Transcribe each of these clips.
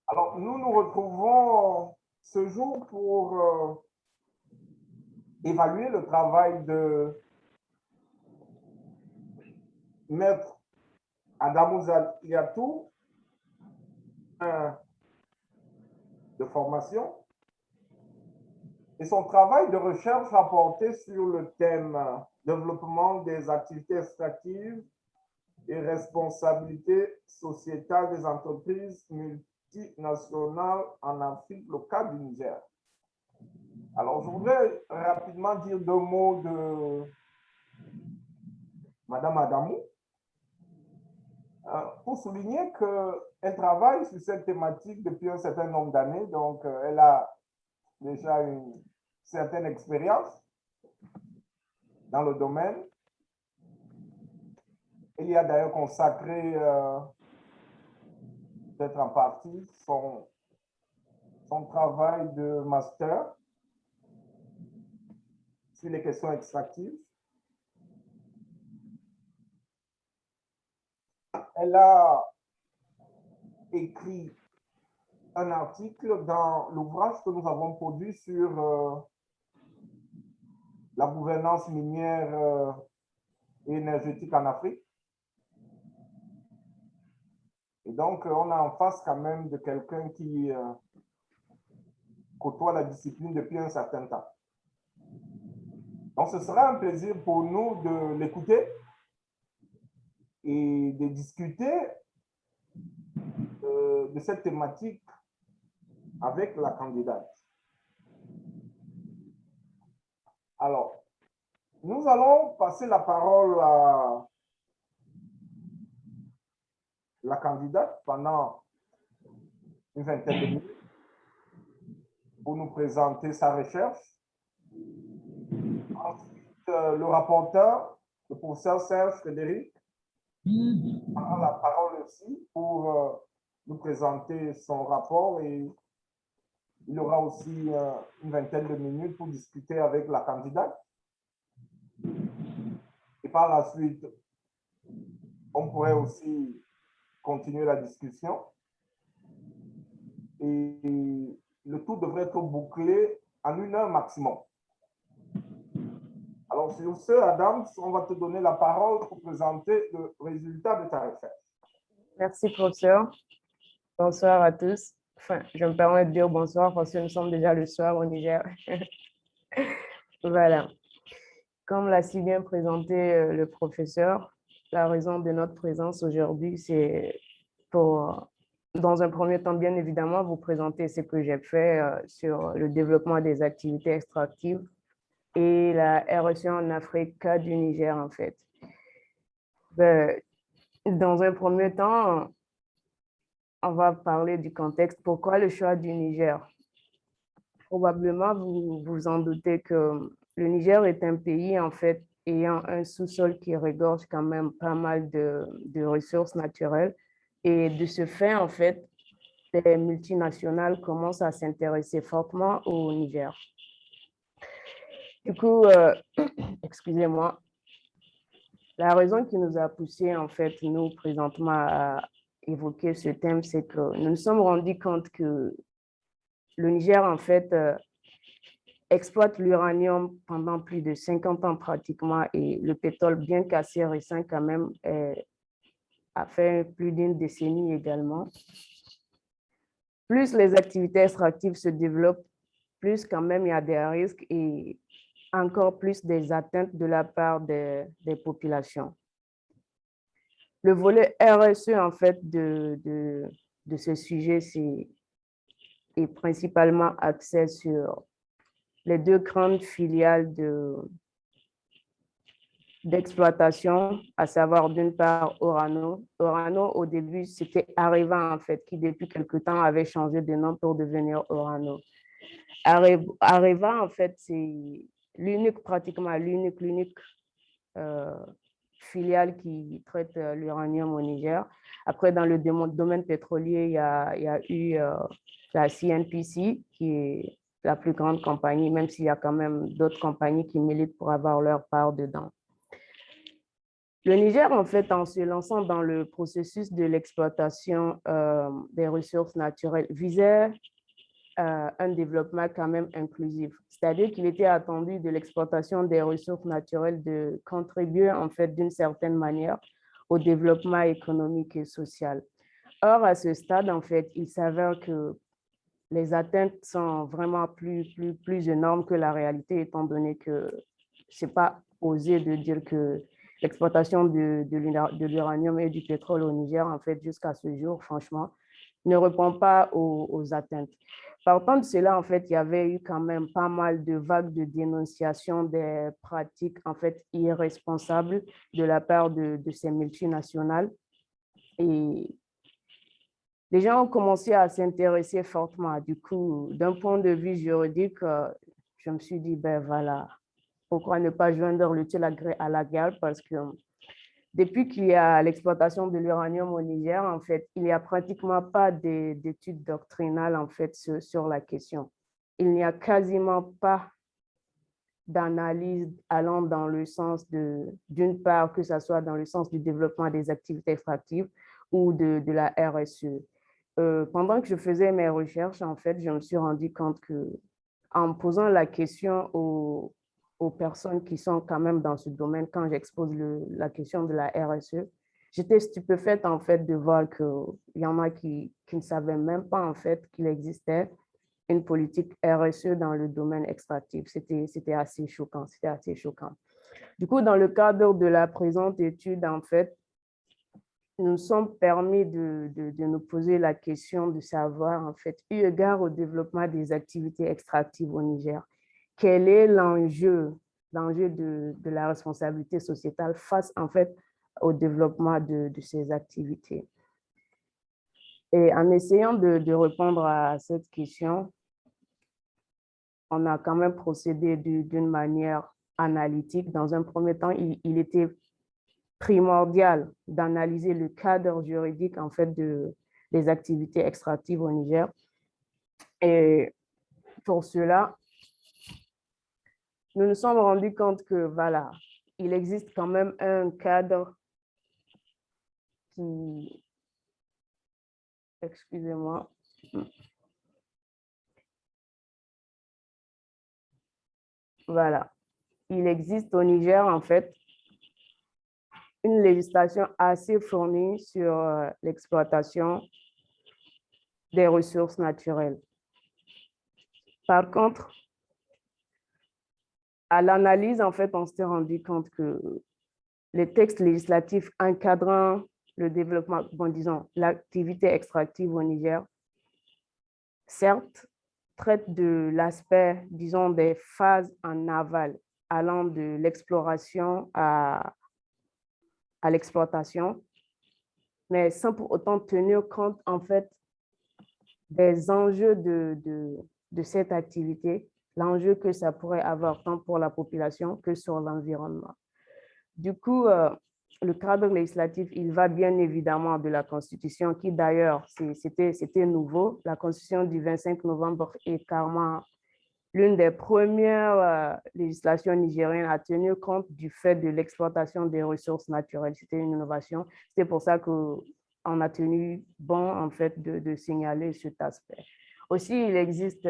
Alors, nous nous retrouvons ce jour pour évaluer le travail de Maître Adamou Zaliatou, de formation, et son travail de recherche a porté sur le thème développement des activités extractives et responsabilité sociétale des entreprises multinationales en Afrique, le cas du Niger. Alors, je voudrais rapidement dire deux mots de Madame Adamou pour souligner qu'elle travaille sur cette thématique depuis un certain nombre d'années, donc elle a déjà une certaine expérience dans le domaine. Elle y a d'ailleurs consacré peut-être en partie son travail de master sur les questions extractives. Elle a écrit un article dans l'ouvrage que nous avons produit sur la gouvernance minière et énergétique en Afrique. Et donc, on a en face quand même de quelqu'un qui côtoie la discipline depuis un certain temps. Donc, ce sera un plaisir pour nous de l'écouter et de discuter de cette thématique avec la candidate. Alors, nous allons passer la parole à la candidate pendant une vingtaine de minutes pour nous présenter sa recherche. Ensuite, le rapporteur, le professeur Serge Frédéric, prendra la parole aussi pour nous présenter son rapport et il aura aussi une vingtaine de minutes pour discuter avec la candidate. Et par la suite, on pourrait aussi continuer la discussion. Et le tout devrait être bouclé en 1 heure maximum. Alors, sur ce, Adam, on va te donner la parole pour présenter le résultat de ta recherche. Merci, professeur. Bonsoir à tous. Enfin, je me permets de dire bonsoir parce que nous sommes déjà le soir au Niger. Voilà. Comme l'a si bien présenté le professeur, la raison de notre présence aujourd'hui, c'est pour, dans un premier temps, bien évidemment, vous présenter ce que j'ai fait sur le développement des activités extractives et la RSE en Afrique, cas du Niger, en fait. Dans un premier temps, on va parler du contexte. Pourquoi le choix du Niger? Probablement, vous vous en doutez que le Niger est un pays, en fait, ayant un sous-sol qui regorge quand même pas mal de ressources naturelles. Et de ce fait, en fait, les multinationales commencent à s'intéresser fortement au Niger. Du coup, excusez-moi, la raison qui nous a poussé, en fait, nous, présentement, à évoquer ce thème, c'est que nous nous sommes rendus compte que le Niger, en fait, exploite l'uranium pendant plus de 50 ans pratiquement et le pétrole, bien qu'assez récent quand même, a fait plus d'une décennie également. Plus les activités extractives se développent, plus quand même il y a des risques et encore plus des atteintes de la part des populations. Le volet RSE, en fait, de ce sujet, est principalement axé sur les 2 grandes filiales d'exploitation, à savoir d'une part Orano. Orano, au début, c'était Areva, en fait, qui depuis quelque temps avait changé de nom pour devenir Orano. Areva, en fait, c'est pratiquement l'unique filiale qui traite l'uranium au Niger. Après, dans le domaine pétrolier, il y a eu la CNPC, qui est la plus grande compagnie, même s'il y a quand même d'autres compagnies qui militent pour avoir leur part dedans. Le Niger, en fait, en se lançant dans le processus de l'exploitation des ressources naturelles, visait un développement quand même inclusif. C'est-à-dire qu'il était attendu de l'exploitation des ressources naturelles de contribuer, en fait, d'une certaine manière au développement économique et social. Or, à ce stade, en fait, il s'avère que les atteintes sont vraiment plus énormes que la réalité, étant donné que ce n'est pas osé de dire que l'exploitation de l'uranium et du pétrole au Niger, en fait, jusqu'à ce jour, franchement, ne répond pas aux atteintes. Partant de cela, en fait, il y avait eu quand même pas mal de vagues de dénonciation des pratiques, en fait, irresponsables de la part de ces multinationales. Et les gens ont commencé à s'intéresser fortement. Du coup, d'un point de vue juridique, je me suis dit, ben voilà, pourquoi ne pas joindre l'utile à l'agréable? Parce que depuis qu'il y a l'exploitation de l'uranium au Niger, en fait, il n'y a pratiquement pas d'études doctrinales en fait sur la question. Il n'y a quasiment pas d'analyse allant dans le sens d'une part, que ce soit dans le sens du développement des activités extractives ou de la RSE. Pendant que je faisais mes recherches, en fait, je me suis rendu compte que en posant la question aux personnes qui sont quand même dans ce domaine, quand j'expose la question de la RSE, j'étais stupéfaite en fait de voir qu'il y en a qui ne savaient même pas en fait qu'il existait une politique RSE dans le domaine extractif. C'était assez choquant, c'était assez choquant. Du coup, dans le cadre de la présente étude, en fait, nous nous sommes permis de nous poser la question de savoir, en fait, eu égard au développement des activités extractives au Niger, quel est l'enjeu de la responsabilité sociétale face, en fait, au développement de ces activités. Et en essayant de répondre à cette question, on a quand même procédé d'une manière analytique. Dans un premier temps, il était primordial d'analyser le cadre juridique en fait des activités extractives au Niger. Et pour cela, nous nous sommes rendus compte que voilà, il existe quand même un cadre qui, excusez-moi, voilà, il existe au Niger en fait une législation assez fournie sur l'exploitation des ressources naturelles. Par contre, à l'analyse, en fait, on s'est rendu compte que les textes législatifs encadrant le développement, bon, disons, l'activité extractive au Niger, certes, traitent de l'aspect, disons, des phases en aval, allant de l'exploration à l'exploitation, mais sans pour autant tenir compte, en fait, des enjeux de cette activité, l'enjeu que ça pourrait avoir tant pour la population que sur l'environnement. Du coup, le cadre législatif, il va bien évidemment de la Constitution, qui d'ailleurs, c'était nouveau. La Constitution du 25 novembre est carrément l'une des premières législations nigériennes à tenir compte du fait de l'exploitation des ressources naturelles. C'était une innovation. C'est pour ça qu'on a tenu bon, en fait, de signaler cet aspect. Aussi, il existe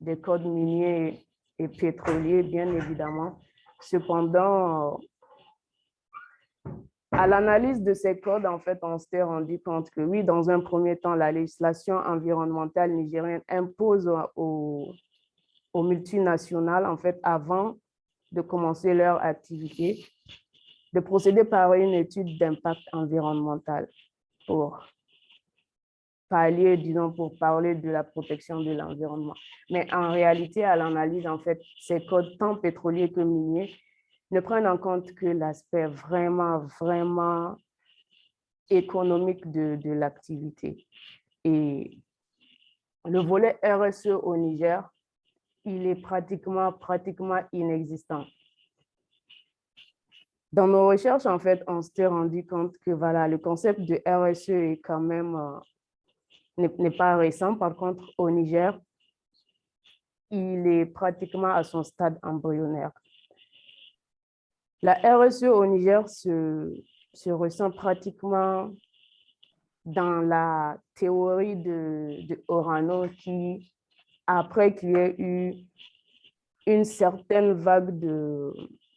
des codes miniers et pétroliers, bien évidemment. Cependant, à l'analyse de ces codes, en fait, on s'est rendu compte que oui, dans un premier temps, la législation environnementale nigérienne impose aux multinationales, en fait, avant de commencer leur activité, de procéder par une étude d'impact environnemental pour pallier, disons, pour parler de la protection de l'environnement. Mais en réalité, à l'analyse, en fait, ces codes, tant pétroliers que miniers, ne prennent en compte que l'aspect vraiment économique de l'activité. Et le volet RSE au Niger, il est pratiquement inexistant. Dans nos recherches, en fait, on s'est rendu compte que voilà, le concept de RSE est quand même n'est pas récent. Par contre, au Niger, il est pratiquement à son stade embryonnaire. La RSE au Niger se ressent pratiquement dans la théorie de Orano qui, après qu'il y ait eu une certaine vague de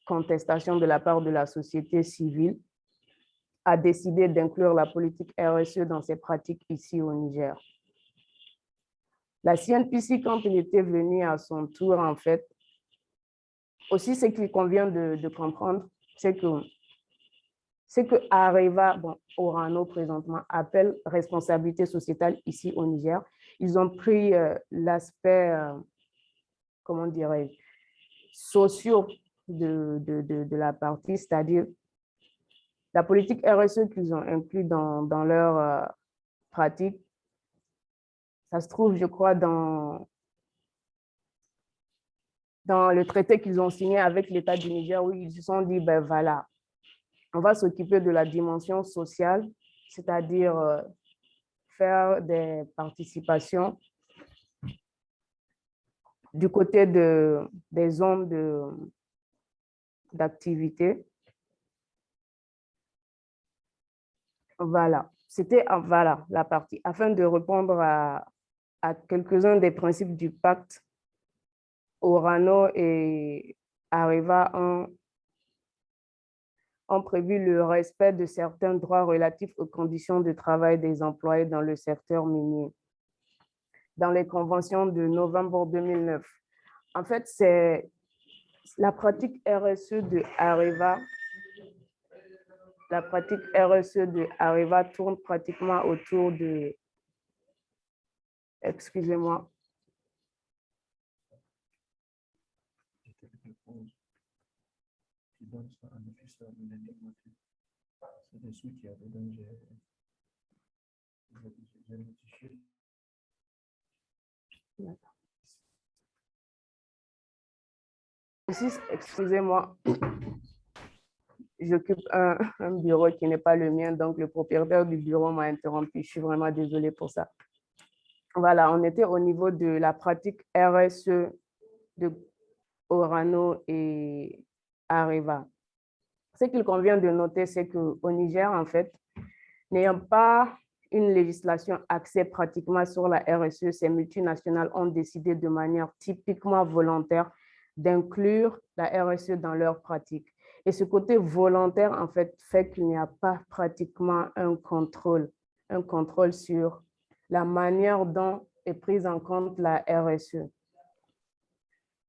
contestation de la part de la société civile, a décidé d'inclure la politique RSE dans ses pratiques ici au Niger. La CNPC, quand il était venu à son tour, en fait, aussi ce qu'il convient de comprendre, c'est que Areva, bon, Orano présentement, appelle responsabilité sociétale ici au Niger. Ils ont pris l'aspect, comment dirais-je, sociaux de la partie, c'est-à-dire la politique RSE qu'ils ont inclus dans leur pratique. Ça se trouve, je crois, dans le traité qu'ils ont signé avec l'État du Niger, où ils se sont dit, ben voilà, on va s'occuper de la dimension sociale, c'est-à-dire faire des participations du côté des zones d'activité. Voilà, c'était voilà, la partie. Afin de répondre à quelques-uns des principes du pacte, Orano et Areva ont prévu le respect de certains droits relatifs aux conditions de travail des employés dans le secteur minier dans les conventions de novembre 2009. En fait, c'est la pratique RSE de Areva. La pratique RSE de Areva tourne pratiquement autour de... Excusez-moi. Ici, excusez-moi, j'occupe un bureau qui n'est pas le mien, donc le propriétaire du bureau m'a interrompu. Je suis vraiment désolée pour ça. Voilà, on était au niveau de la pratique RSE de Orano et Areva. Ce qu'il convient de noter, c'est qu'au Niger, en fait, n'ayant pas une législation axée pratiquement sur la RSE, ces multinationales ont décidé de manière typiquement volontaire d'inclure la RSE dans leurs pratiques. Et ce côté volontaire, en fait qu'il n'y a pas pratiquement un contrôle sur la manière dont est prise en compte la RSE.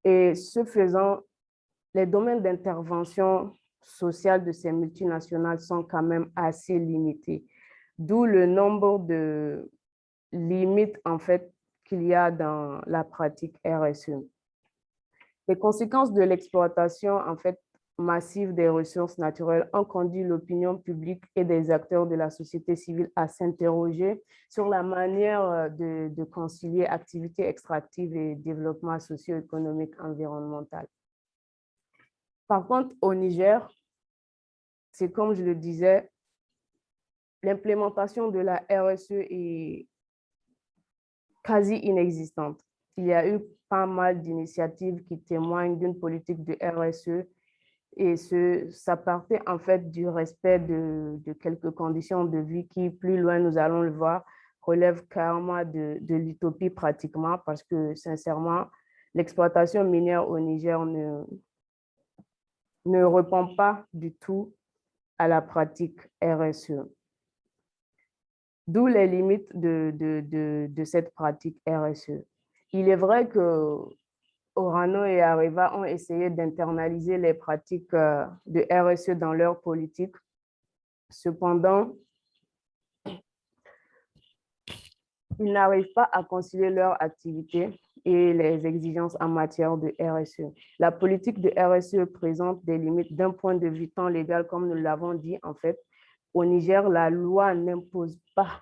Et ce faisant, les domaines d'intervention sociale de ces multinationales sont quand même assez limités, d'où le nombre de limites en fait qu'il y a dans la pratique RSE. Les conséquences de l'exploitation en fait massive des ressources naturelles ont conduit l'opinion publique et des acteurs de la société civile à s'interroger sur la manière de concilier activité extractive et développement socio-économique environnemental. Par contre, au Niger, c'est comme je le disais, l'implémentation de la RSE est quasi inexistante. Il y a eu pas mal d'initiatives qui témoignent d'une politique de RSE et ça partait en fait du respect de quelques conditions de vie qui, plus loin, nous allons le voir, relèvent carrément de l'utopie pratiquement parce que, sincèrement, l'exploitation minière au Niger ne répond pas du tout à la pratique RSE. D'où les limites de cette pratique RSE. Il est vrai que Orano et Areva ont essayé d'internaliser les pratiques de RSE dans leur politique. Cependant, ils n'arrivent pas à concilier leur activité et les exigences en matière de RSE. La politique de RSE présente des limites d'un point de vue tant légal, comme nous l'avons dit, en fait. Au Niger, la loi n'impose pas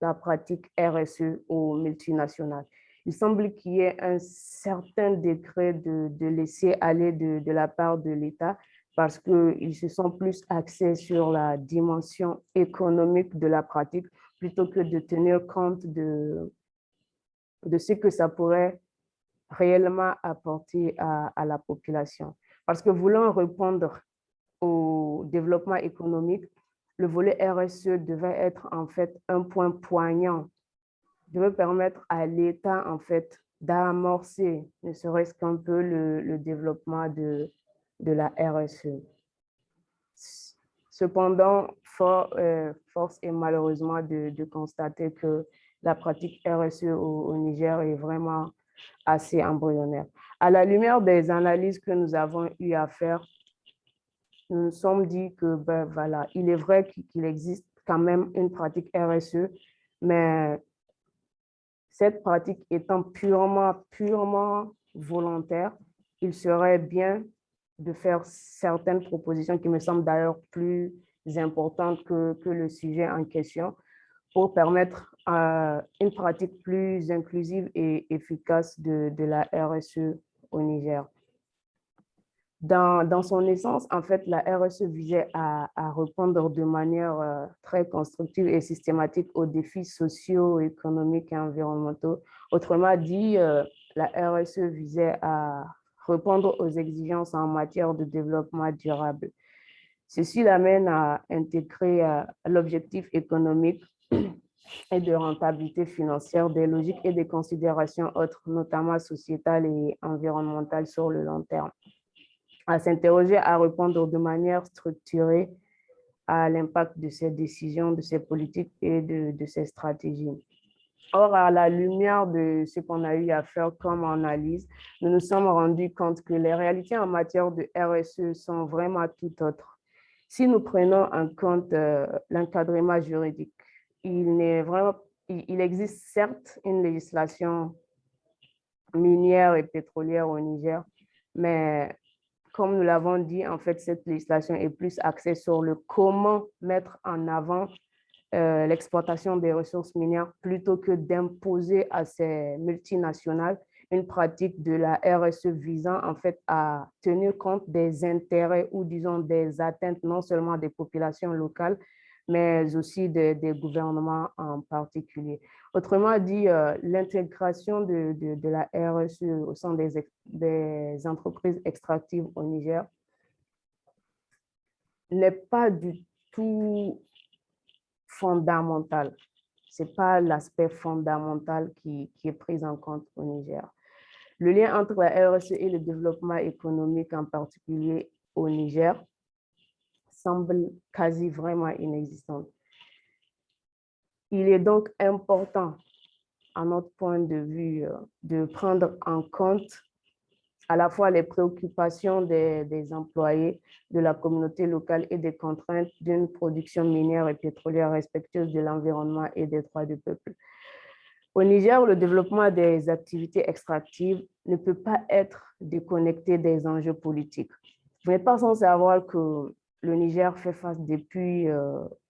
la pratique RSE aux multinationales. Il semble qu'il y ait un certain degré de laisser aller de la part de l'État parce qu'ils se sont plus axés sur la dimension économique de la pratique plutôt que de tenir compte de ce que ça pourrait réellement apporter à la population. Parce que voulant répondre au développement économique, le volet RSE devait être en fait un point poignant, devait permettre à l'État en fait d'amorcer, ne serait-ce qu'un peu le développement de la RSE. Cependant, force est malheureusement de constater que la pratique RSE au Niger est vraiment assez embryonnaire. À la lumière des analyses que nous avons eu à faire, nous nous sommes dit que, ben voilà, il est vrai qu'il existe quand même une pratique RSE, mais cette pratique étant purement volontaire, il serait bien de faire certaines propositions qui me semblent d'ailleurs plus importantes que le sujet en question pour permettre une pratique plus inclusive et efficace de la RSE au Niger. Dans son essence, en fait, la RSE visait à répondre de manière très constructive et systématique aux défis sociaux, économiques et environnementaux. Autrement dit, la RSE visait à répondre aux exigences en matière de développement durable. Ceci l'amène à intégrer l'objectif économique et de rentabilité financière des logiques et des considérations autres, notamment sociétales et environnementales sur le long terme, à s'interroger, à répondre de manière structurée à l'impact de ces décisions, de ces politiques et de ces stratégies. Or, à la lumière de ce qu'on a eu à faire comme analyse, nous nous sommes rendus compte que les réalités en matière de RSE sont vraiment tout autres. Si nous prenons en compte l'encadrement juridique, il existe certes une législation minière et pétrolière au Niger, mais comme nous l'avons dit, en fait, cette législation est plus axée sur le comment mettre en avant l'exploitation des ressources minières plutôt que d'imposer à ces multinationales une pratique de la RSE visant en fait à tenir compte des intérêts ou disons des atteintes non seulement des populations locales, mais aussi des gouvernements en particulier. Autrement dit, l'intégration de la RSE au sein des entreprises extractives au Niger n'est pas du tout fondamental. Ce n'est pas l'aspect fondamental qui est pris en compte au Niger. Le lien entre la RSE et le développement économique, en particulier au Niger, semble quasi vraiment inexistant. Il est donc important, à notre point de vue, de prendre en compte à la fois les préoccupations des employés de la communauté locale et des contraintes d'une production minière et pétrolière respectueuse de l'environnement et des droits du peuple. Au Niger, le développement des activités extractives ne peut pas être déconnecté des enjeux politiques. Vous n'êtes pas sans savoir que le Niger fait face depuis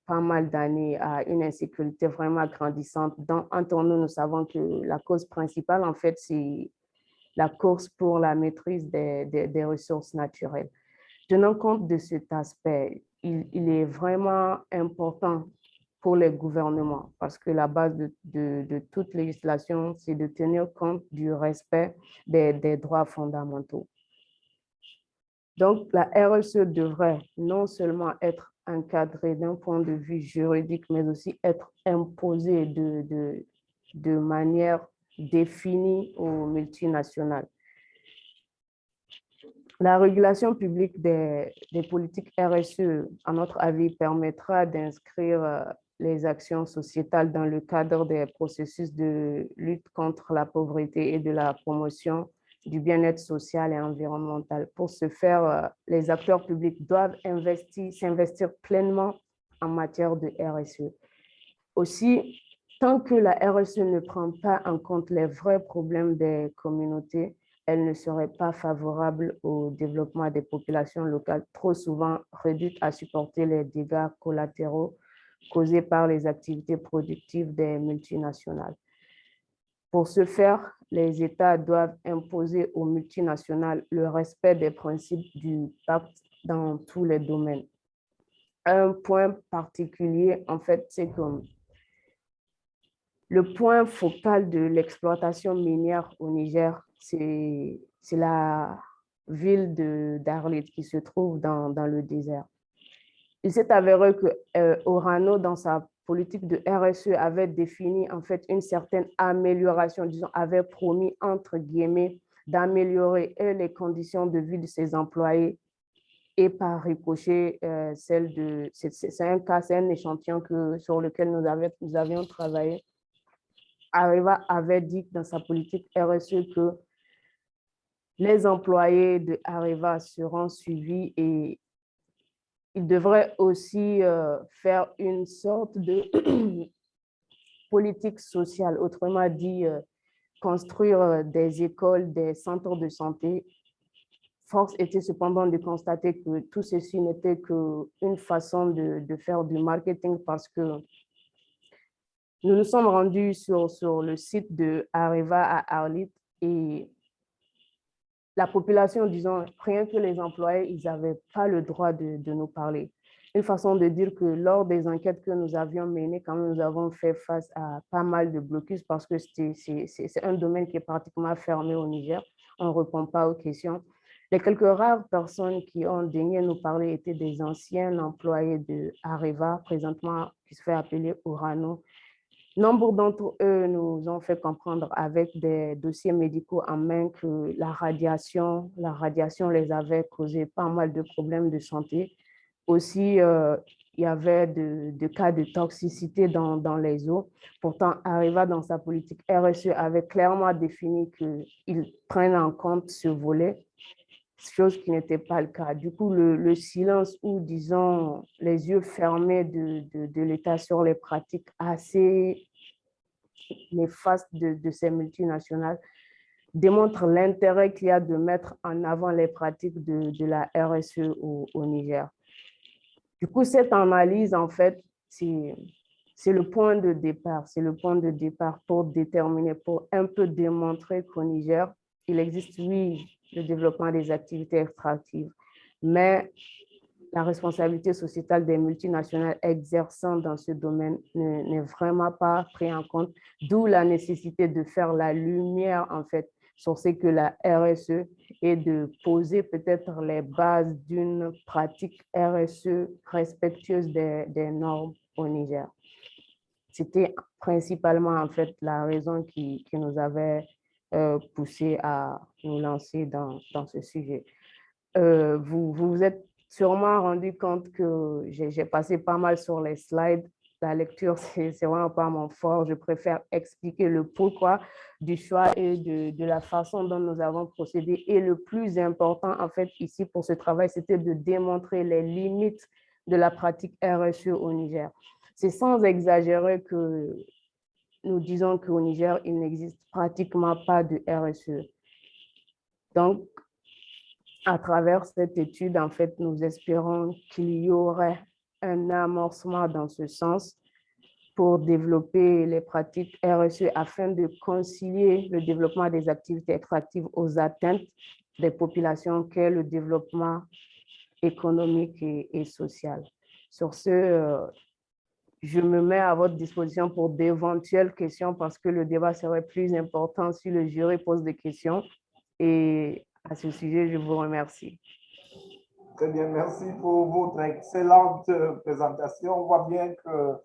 pas mal d'années à une insécurité vraiment grandissante. Entre nous, nous savons que la cause principale, en fait, c'est la course pour la maîtrise des ressources naturelles. Tenant compte de cet aspect, il est vraiment important pour les gouvernements parce que la base de toute législation, c'est de tenir compte du respect des droits fondamentaux. Donc, la RSE devrait non seulement être encadrée d'un point de vue juridique, mais aussi être imposée de manière définie aux multinationales. La régulation publique des politiques RSE, à notre avis, permettra d'inscrire les actions sociétales dans le cadre des processus de lutte contre la pauvreté et de la promotion du bien-être social et environnemental. Pour ce faire, les acteurs publics doivent s'investir pleinement en matière de RSE. Aussi, tant que la RSE ne prend pas en compte les vrais problèmes des communautés, elle ne serait pas favorable au développement des populations locales, trop souvent réduites à supporter les dégâts collatéraux causés par les activités productives des multinationales. Pour ce faire, les États doivent imposer aux multinationales le respect des principes du pacte dans tous les domaines. Un point particulier, en fait, c'est que le point focal de l'exploitation minière au Niger, c'est la ville d'Arlit qui se trouve dans le désert. Il s'est avéré que Orano, dans sa politique de RSE, avait défini en fait une certaine amélioration, disons, avait promis, entre guillemets, d'améliorer les conditions de vie de ses employés et par ricochet, c'est un cas, c'est un échantillon sur lequel nous avions travaillé. Areva avait dit dans sa politique RSE que les employés de Areva seront suivis et ils devraient aussi faire une sorte de politique sociale, autrement dit, construire des écoles, des centres de santé. Force était cependant de constater que tout ceci n'était qu'une façon de faire du marketing parce que nous nous sommes rendus sur le site de Areva à Arlit et la population, disons, rien que les employés, ils n'avaient pas le droit de nous parler. Une façon de dire que lors des enquêtes que nous avions menées, quand nous avons fait face à pas mal de blocus parce que c'est un domaine qui est pratiquement fermé au Niger. On ne répond pas aux questions. Les quelques rares personnes qui ont daigné nous parler étaient des anciens employés de Areva, présentement qui se fait appeler Orano. Nombre d'entre eux nous ont fait comprendre avec des dossiers médicaux en main que la radiation les avait causé pas mal de problèmes de santé. Aussi, il y avait de cas de toxicité dans les eaux. Pourtant, Areva, dans sa politique RSE, avait clairement défini qu'ils prennent en compte ce volet, chose qui n'était pas le cas. Du coup, le silence ou, disons, les yeux fermés de l'État sur les pratiques assez néfastes de ces multinationales démontre l'intérêt qu'il y a de mettre en avant les pratiques de la RSE au Niger. Du coup, cette analyse, en fait, c'est le point de départ. C'est le point de départ pour déterminer, pour un peu démontrer qu'au Niger, il existe, oui, le développement des activités extractives, mais la responsabilité sociétale des multinationales exerçant dans ce domaine n'est vraiment pas prise en compte, d'où la nécessité de faire la lumière, en fait, sur ce que la RSE et de poser peut-être les bases d'une pratique RSE respectueuse des normes au Niger. C'était principalement, en fait, la raison qui nous avait poussé à nous lancer dans ce sujet. Vous vous êtes sûrement rendu compte que j'ai passé pas mal sur les slides. La lecture, c'est vraiment pas mon fort. Je préfère expliquer le pourquoi du choix et de la façon dont nous avons procédé. Et le plus important, en fait, ici pour ce travail, c'était de démontrer les limites de la pratique RSE au Niger. C'est sans exagérer que nous disons qu'au Niger, il n'existe pratiquement pas de RSE. Donc, à travers cette étude, en fait, nous espérons qu'il y aurait un amorcement dans ce sens pour développer les pratiques RSE afin de concilier le développement des activités extractives aux atteintes des populations qu'est le développement économique et social. Sur ce, je me mets à votre disposition pour d'éventuelles questions parce que le débat serait plus important si le jury pose des questions. Et à ce sujet, je vous remercie. Très bien, merci pour votre excellente présentation. On voit bien que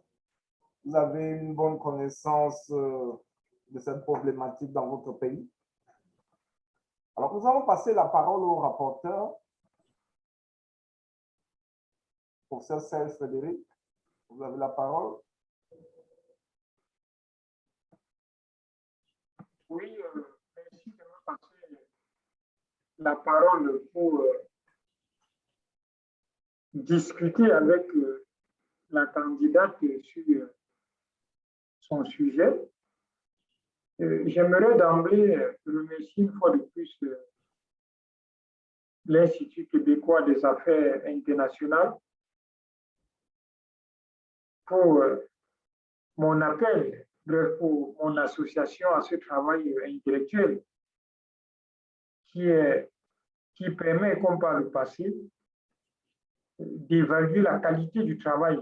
vous avez une bonne connaissance de cette problématique dans votre pays. Alors, nous allons passer la parole au rapporteur, professeur Serge Frédéric. Vous avez la parole. Oui, merci de me passer la parole pour discuter avec la candidate sur son sujet. J'aimerais d'emblée remercier une fois de plus l'Institut québécois des affaires internationales pour mon appel, pour mon association à ce travail intellectuel qui permet, comme par le passé, d'évaluer la qualité du travail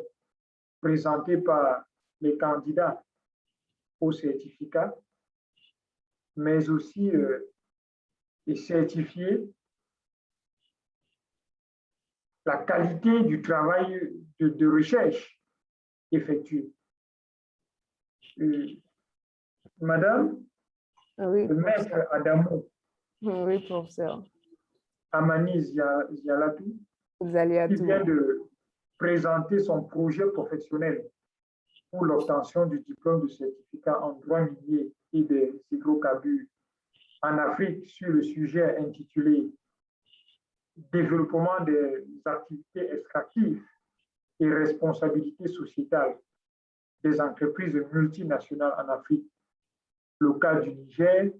présenté par les candidats au certificat, mais aussi de certifier la qualité du travail de recherche effectué. Madame, Oui, le maître Adamo oui, professeur. Amani Zialatou, Vous allez à qui tout. vient de présenter son projet professionnel pour l'obtention du diplôme de certificat en droit minier et des hydrocarbures en Afrique sur le sujet intitulé Développement des activités extractives et responsabilité sociétale des entreprises multinationales en Afrique. Le cas du Niger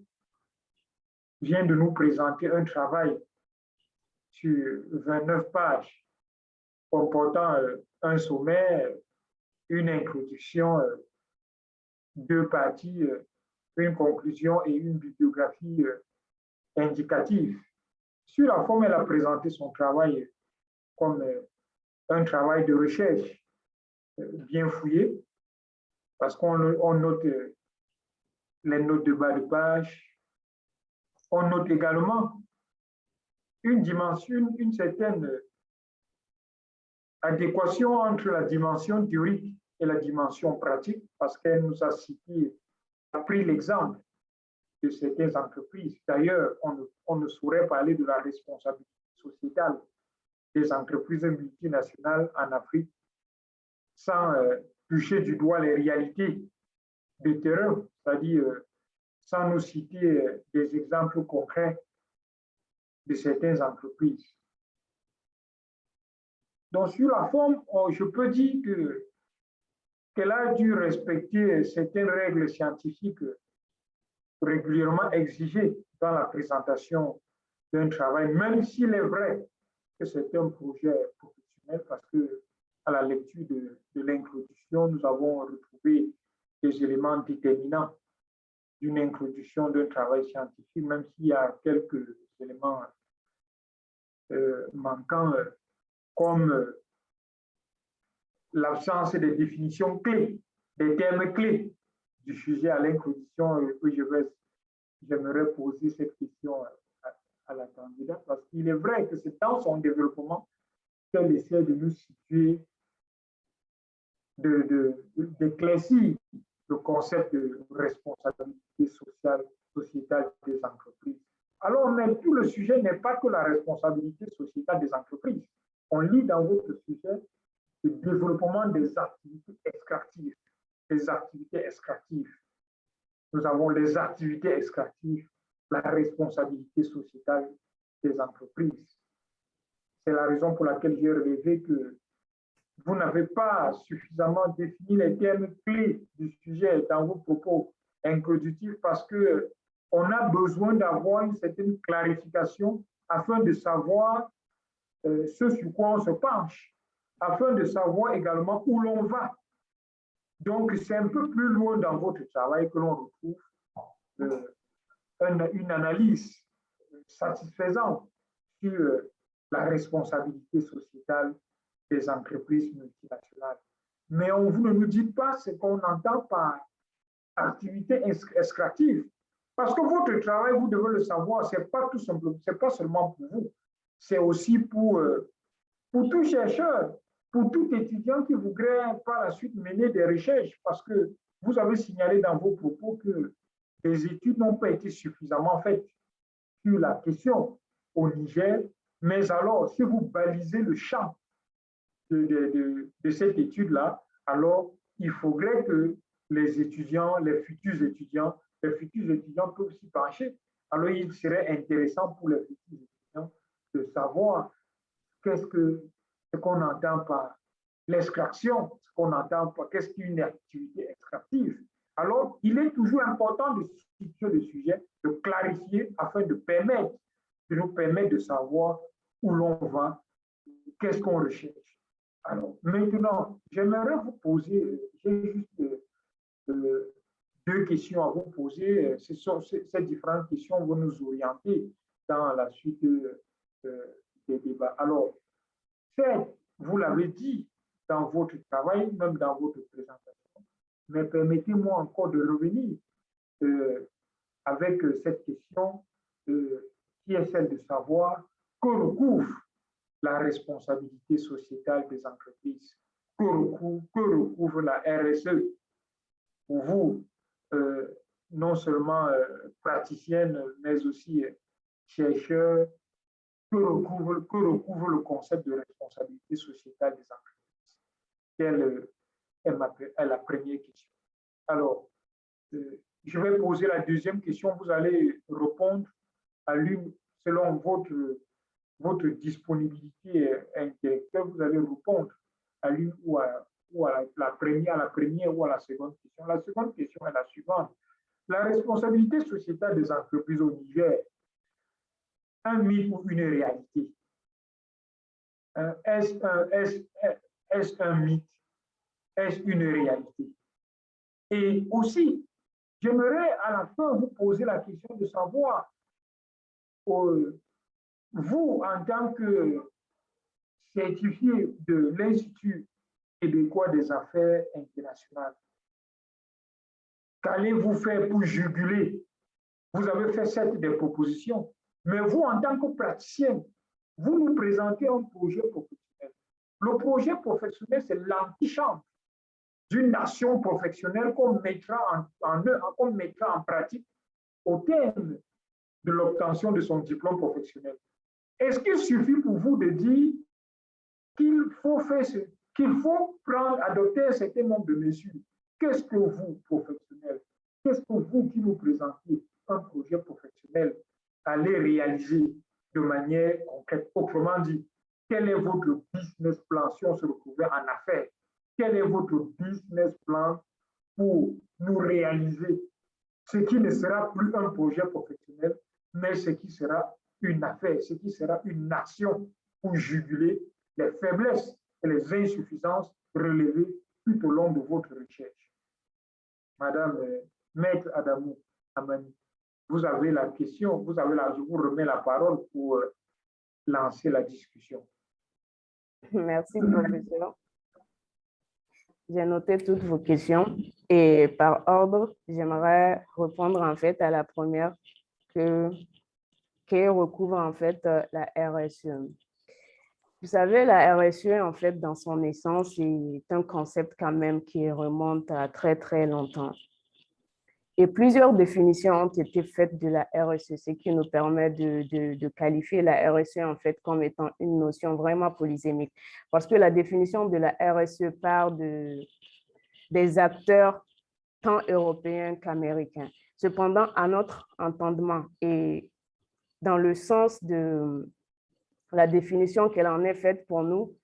vient de nous présenter un travail sur 29 pages comportant un sommaire, une introduction, deux parties, une conclusion et une bibliographie indicative. Sur la forme, elle a présenté son travail comme un travail de recherche bien fouillé, parce qu'on note les notes de bas de page. On note également une dimension, une certaine adéquation entre la dimension théorique et la dimension pratique, parce qu'elle nous a cité, a pris l'exemple de certaines entreprises. D'ailleurs, on ne saurait parler de la responsabilité sociétale des entreprises multinationales en Afrique sans toucher du doigt les réalités de terrain, c'est-à-dire sans nous citer des exemples concrets de certaines entreprises. Donc, sur la forme, je peux dire qu'elle a dû respecter certaines règles scientifiques régulièrement exigées dans la présentation d'un travail, même s'il est vrai que c'est un projet professionnel, parce que à la lecture de l'introduction, nous avons retrouvé des éléments déterminants d'une introduction d'un travail scientifique, même s'il y a quelques éléments manquants, comme l'absence des définitions clés, des termes clés du sujet à l'introduction. J'aimerais poser cette question à la candidate, parce qu'il est vrai que c'est dans son développement qu'elle essaie de nous situer, d'éclaircir le concept de responsabilité sociétale des entreprises. Alors, mais tout le sujet n'est pas que la responsabilité sociétale des entreprises. On lit dans votre sujet le développement des activités extractives. Les activités extractives. Nous avons les activités extractives, la responsabilité sociétale des entreprises. C'est la raison pour laquelle j'ai relevé que vous n'avez pas suffisamment défini les termes clés du sujet dans vos propos introductifs, parce qu'on a besoin d'avoir une certaine clarification afin de savoir ce sur quoi on se penche, afin de savoir également où l'on va. Donc, c'est un peu plus loin dans votre travail que l'on retrouve une analyse satisfaisante sur la responsabilité sociétale des entreprises multinationales. Mais vous ne nous dit pas ce qu'on entend par activité extractive. Parce que votre travail, vous devez le savoir, ce n'est pas tout simplement, c'est pas seulement pour vous, c'est aussi pour tout chercheur, pour tout étudiant qui voudrait par la suite mener des recherches, parce que vous avez signalé dans vos propos que les études n'ont pas été suffisamment faites sur la question au Niger, mais alors si vous balisez le champ de cette étude-là, alors il faudrait que les étudiants, les futurs étudiants peuvent s'y pencher. Alors il serait intéressant pour les futurs étudiants de savoir ce qu'on entend par l'extraction, ce qu'on entend par qu'est-ce qu'une activité extractive. Alors, il est toujours important de situer le sujet, de clarifier afin de nous permettre de savoir où l'on va, qu'est-ce qu'on recherche. Alors, maintenant, j'aimerais vous poser, j'ai juste deux questions à vous poser. Ces différentes questions vont nous orienter dans la suite des débats. Alors, certes, vous l'avez dit dans votre travail, même dans votre présentation, mais permettez-moi encore de revenir avec cette question qui est celle de savoir que recouvre la responsabilité sociétale des entreprises que recouvre la RSE pour vous, non seulement praticienne, mais aussi chercheur, que recouvre le concept de responsabilité sociétale des entreprises? Quelle est la première question? Alors, je vais poser la deuxième question. Vous allez répondre à l'une selon votre disponibilité intellectuelle. Vous allez répondre à l'une ou à la première ou à la seconde question. La seconde question est la suivante. La responsabilité sociétale des entreprises au Niger, un mythe ou une réalité? Est-ce un mythe? Est-ce une réalité? Et aussi, j'aimerais à la fin vous poser la question de savoir, vous, en tant que certifié de l'Institut québécois des affaires internationales, qu'allez-vous faire pour juguler? Vous avez fait certes des propositions, mais vous, en tant que praticien, vous nous présentez un projet professionnel. Le projet professionnel, c'est l'antichambre d'une nation professionnelle qu'on mettra en pratique au terme de l'obtention de son diplôme professionnel. Est-ce qu'il suffit pour vous de dire qu'il faut adopter un certain nombre de mesures? Qu'est-ce que vous, professionnels, qu'est-ce que vous qui nous présentez un projet professionnel allez réaliser de manière concrète? Autrement dit, quel est votre business plan si on se retrouvait en affaires? Quel est votre business plan pour nous réaliser ce qui ne sera plus un projet professionnel, mais ce qui sera une affaire, ce qui sera une nation pour juguler les faiblesses et les insuffisances relevées tout au long de votre recherche? Madame Maître Adamou Amani, vous avez la question, je vous remets la parole pour lancer la discussion. Merci, professeur. J'ai noté toutes vos questions et par ordre, j'aimerais répondre en fait à la première qui recouvre en fait la RSE. Vous savez, la RSE, en fait, dans son essence, c'est un concept quand même qui remonte à très, très longtemps. Et plusieurs définitions ont été faites de la RSE, ce qui nous permet de qualifier la RSE en fait comme étant une notion vraiment polysémique. Parce que la définition de la RSE part des acteurs tant européens qu'américains. Cependant, à notre entendement et dans le sens de la définition qu'elle en est faite pour nous,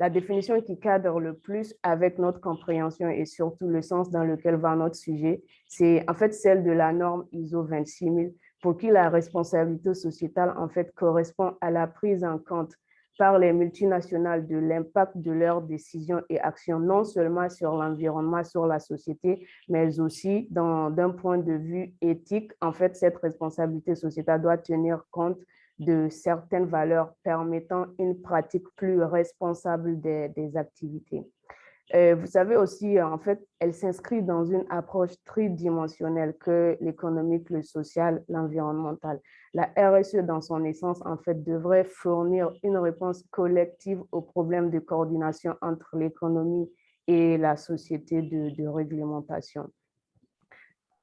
la définition qui cadre le plus avec notre compréhension et surtout le sens dans lequel va notre sujet, c'est en fait celle de la norme ISO 26000, pour qui la responsabilité sociétale en fait correspond à la prise en compte par les multinationales de l'impact de leurs décisions et actions, non seulement sur l'environnement, sur la société, mais aussi d'un point de vue éthique. En fait, cette responsabilité sociétale doit tenir compte de certaines valeurs permettant une pratique plus responsable des activités. Vous savez aussi, en fait, elle s'inscrit dans une approche tridimensionnelle que l'économique, le social, l'environnemental. La RSE, dans son essence, en fait, devrait fournir une réponse collective aux problèmes de coordination entre l'économie et la société de réglementation.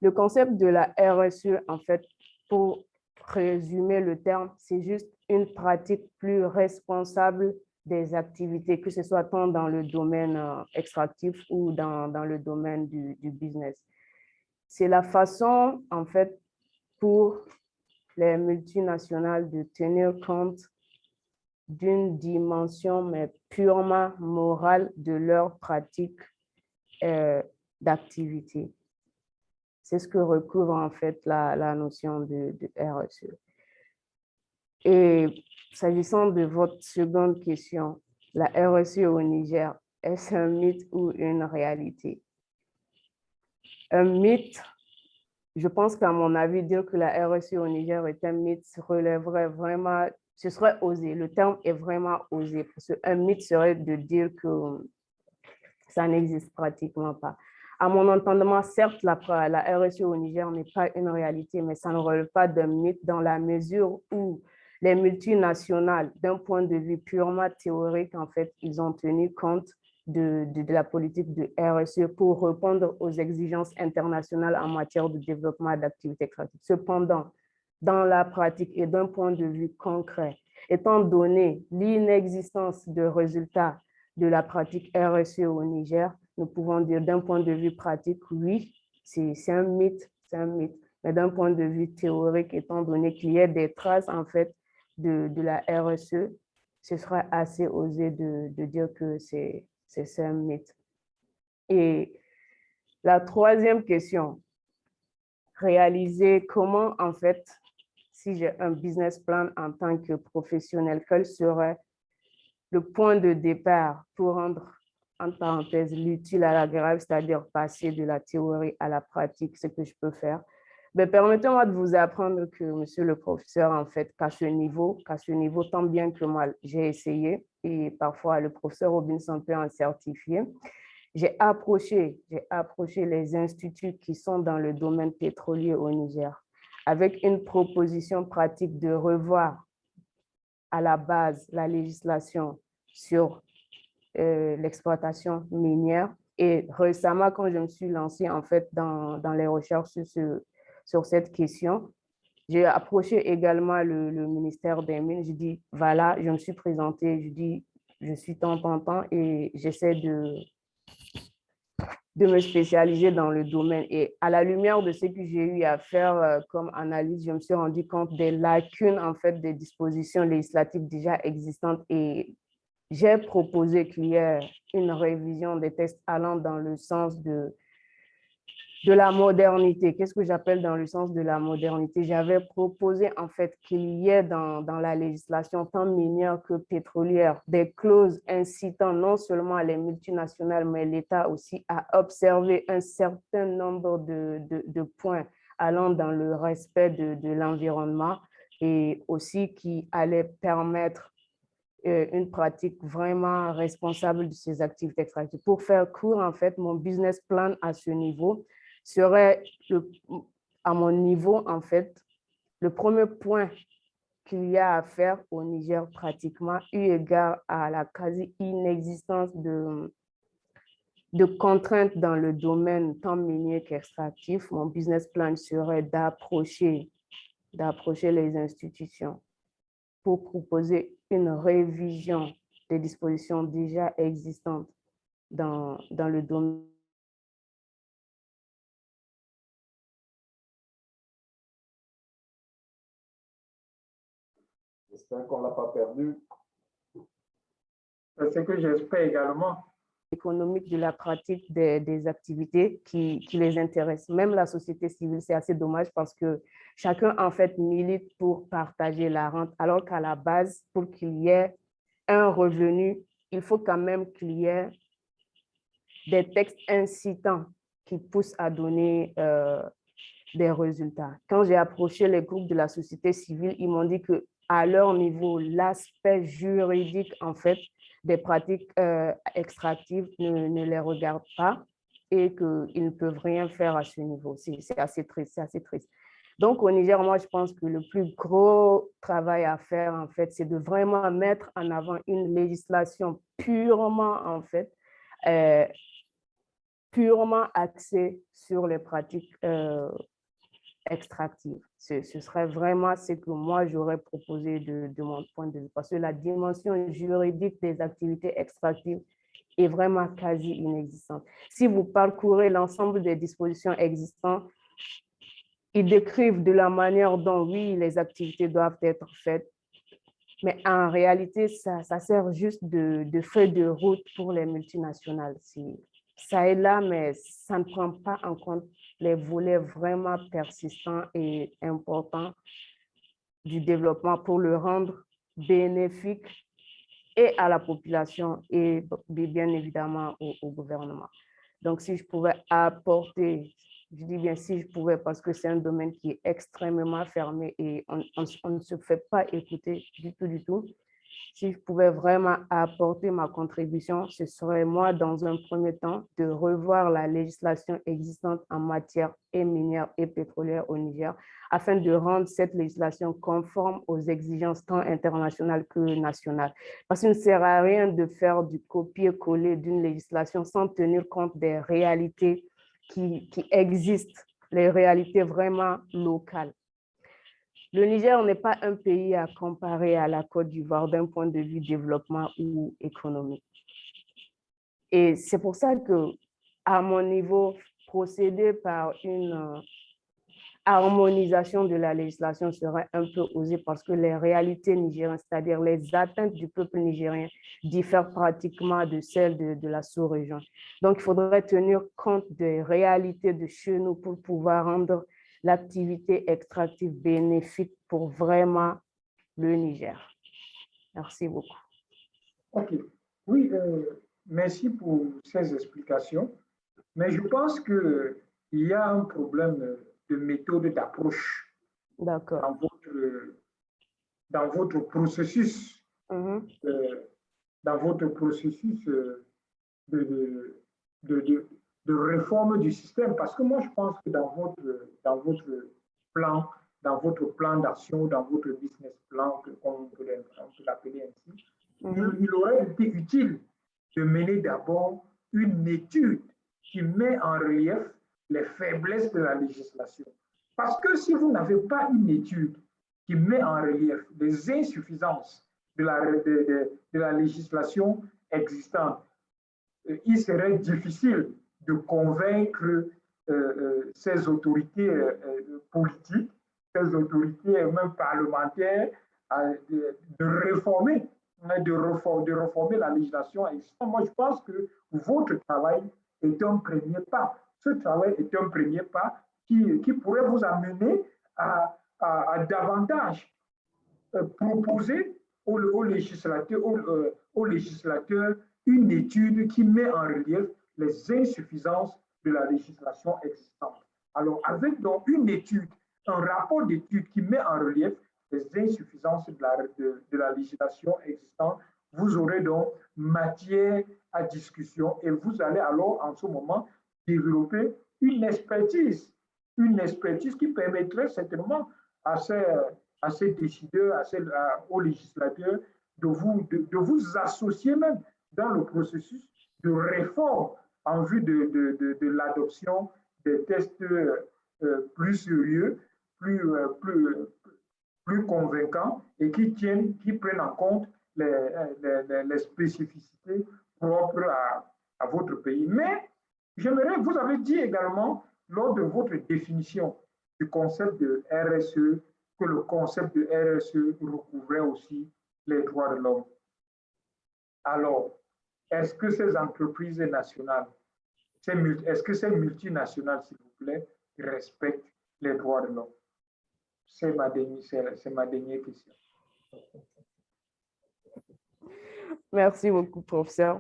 Le concept de la RSE, en fait, pour résumer le terme, c'est juste une pratique plus responsable des activités, que ce soit tant dans le domaine extractif ou dans le domaine du business. C'est la façon, en fait, pour les multinationales de tenir compte d'une dimension, mais purement morale de leur pratique d'activité. C'est ce que recouvre en fait la notion de RSE. Et s'agissant de votre seconde question, la RSE au Niger, est-ce un mythe ou une réalité? Un mythe, je pense qu'à mon avis, dire que la RSE au Niger est un mythe relèverait vraiment, ce serait osé, le terme est vraiment osé, parce qu'un mythe serait de dire que ça n'existe pratiquement pas. À mon entendement, certes, la RSE au Niger n'est pas une réalité, mais ça ne relève pas d'un mythe dans la mesure où les multinationales, d'un point de vue purement théorique, en fait, ils ont tenu compte de la politique de RSE pour répondre aux exigences internationales en matière de développement d'activités extractives. Cependant, dans la pratique et d'un point de vue concret, étant donné l'inexistence de résultats de la pratique RSE au Niger, nous pouvons dire d'un point de vue pratique, oui, c'est un mythe, mais d'un point de vue théorique, étant donné qu'il y a des traces en fait de la RSE, ce sera assez osé de dire que c'est un mythe. Et la troisième question, réaliser comment en fait, si j'ai un business plan en tant que professionnel, quel serait le point de départ pour rendre, en parenthèse, l'utile à l'agréable, c'est-à-dire passer de la théorie à la pratique, ce que je peux faire. Mais permettez-moi de vous apprendre que, monsieur le professeur, en fait, qu'à ce niveau, tant bien que mal, j'ai essayé, et parfois le professeur Robinson peut en certifier, j'ai approché les instituts qui sont dans le domaine pétrolier au Niger avec une proposition pratique de revoir à la base la législation sur l'exploitation minière. Et récemment, quand je me suis lancée en fait dans les recherches sur cette question, j'ai approché également le ministère des Mines. Je dis, voilà, je me suis présentée, je dis, je suis tant et j'essaie de me spécialiser dans le domaine. Et à la lumière de ce que j'ai eu à faire comme analyse, je me suis rendu compte des lacunes en fait des dispositions législatives déjà existantes et j'ai proposé qu'il y ait une révision des textes allant dans le sens de la modernité. Qu'est-ce que j'appelle dans le sens de la modernité? J'avais proposé en fait qu'il y ait dans la législation tant minière que pétrolière des clauses incitant non seulement les multinationales, mais l'État aussi à observer un certain nombre de points allant dans le respect de l'environnement et aussi qui allaient permettre une pratique vraiment responsable de ces activités extractives. Pour faire court, en fait, mon business plan à ce niveau serait, à mon niveau, en fait, le premier point qu'il y a à faire au Niger pratiquement, eu égard à la quasi-inexistence de contraintes dans le domaine tant minier qu'extractif. Mon business plan serait d'approcher les institutions pour proposer une révision des dispositions déjà existantes dans le domaine. J'espère qu'on ne l'a pas perdu. C'est ce que j'espère également. Économique de la pratique des activités qui les intéressent. Même la société civile, c'est assez dommage parce que chacun, en fait, milite pour partager la rente, alors qu'à la base, pour qu'il y ait un revenu, il faut quand même qu'il y ait des textes incitants qui poussent à donner des résultats. Quand j'ai approché les groupes de la société civile, ils m'ont dit qu'à leur niveau, l'aspect juridique, en fait, des pratiques extractives ne les regarde pas et qu'ils ne peuvent rien faire à ce niveau. C'est assez triste, Donc, au Niger, moi, je pense que le plus gros travail à faire, en fait, c'est de vraiment mettre en avant une législation purement, en fait, purement axée sur les pratiques extractive. Ce serait vraiment ce que moi, j'aurais proposé de mon point de vue, parce que la dimension juridique des activités extractives est vraiment quasi inexistante. Si vous parcourez l'ensemble des dispositions existantes, ils décrivent de la manière dont, oui, les activités doivent être faites, mais en réalité, ça sert juste de feuille de route pour les multinationales. Ça est là, mais ça ne prend pas en compte les volets vraiment persistants et importants du développement pour le rendre bénéfique et à la population et bien évidemment au gouvernement. Donc, si je pouvais apporter, je dis bien si je pouvais parce que c'est un domaine qui est extrêmement fermé et on ne se fait pas écouter du tout. si je pouvais vraiment apporter ma contribution, ce serait moi, dans un premier temps, de revoir la législation existante en matière minière et pétrolière au Niger, afin de rendre cette législation conforme aux exigences tant internationales que nationales. Parce qu'il ne sert à rien de faire du copier-coller d'une législation sans tenir compte des réalités qui existent, les réalités vraiment locales. Le Niger n'est pas un pays à comparer à la Côte d'Ivoire d'un point de vue développement ou économique. Et c'est pour ça que, à mon niveau, procéder par une harmonisation de la législation serait un peu osé parce que les réalités nigériennes, c'est-à-dire les atteintes du peuple nigérien, diffèrent pratiquement de celles de la sous-région. Donc, il faudrait tenir compte des réalités de chez nous pour pouvoir rendre l'activité extractive bénéfique pour vraiment le Niger. Merci beaucoup. OK. Oui, merci pour ces explications. Mais je pense qu'il y a un problème de méthode d'approche D'accord. dans votre processus, dans votre processus de, de, de, de réforme du système. Parce que moi, je pense que dans votre plan d'action, dans votre business plan, on peut l'appeler ainsi, il aurait été utile de mener d'abord une étude qui met en relief les faiblesses de la législation. Parce que si vous n'avez pas une étude qui met en relief les insuffisances de la législation existante, il serait difficile de convaincre ces autorités politiques, ces autorités même parlementaires de réformer la législation existante. Moi, je pense que votre travail est un premier pas. Ce travail est un premier pas qui pourrait vous amener à davantage proposer aux législateurs une étude qui met en relief les insuffisances de la législation existante. Alors, avec donc une étude, un rapport d'étude qui met en relief les insuffisances de la législation existante, vous aurez donc matière à discussion et vous allez alors en ce moment développer une expertise qui permettrait certainement à ces décideurs, aux législateurs de vous associer même dans le processus de réforme en vue de l'adoption des tests plus sérieux, plus convaincants et qui prennent en compte les spécificités propres à votre pays. Mais vous avez dit également lors de votre définition du concept de RSE que le concept de RSE recouvrait aussi les droits de l'homme. Alors, est-ce que ces entreprises nationales, est-ce que ces multinationales, s'il vous plaît, respectent les droits de l'homme? C'est ma dernière question. Merci beaucoup, professeur.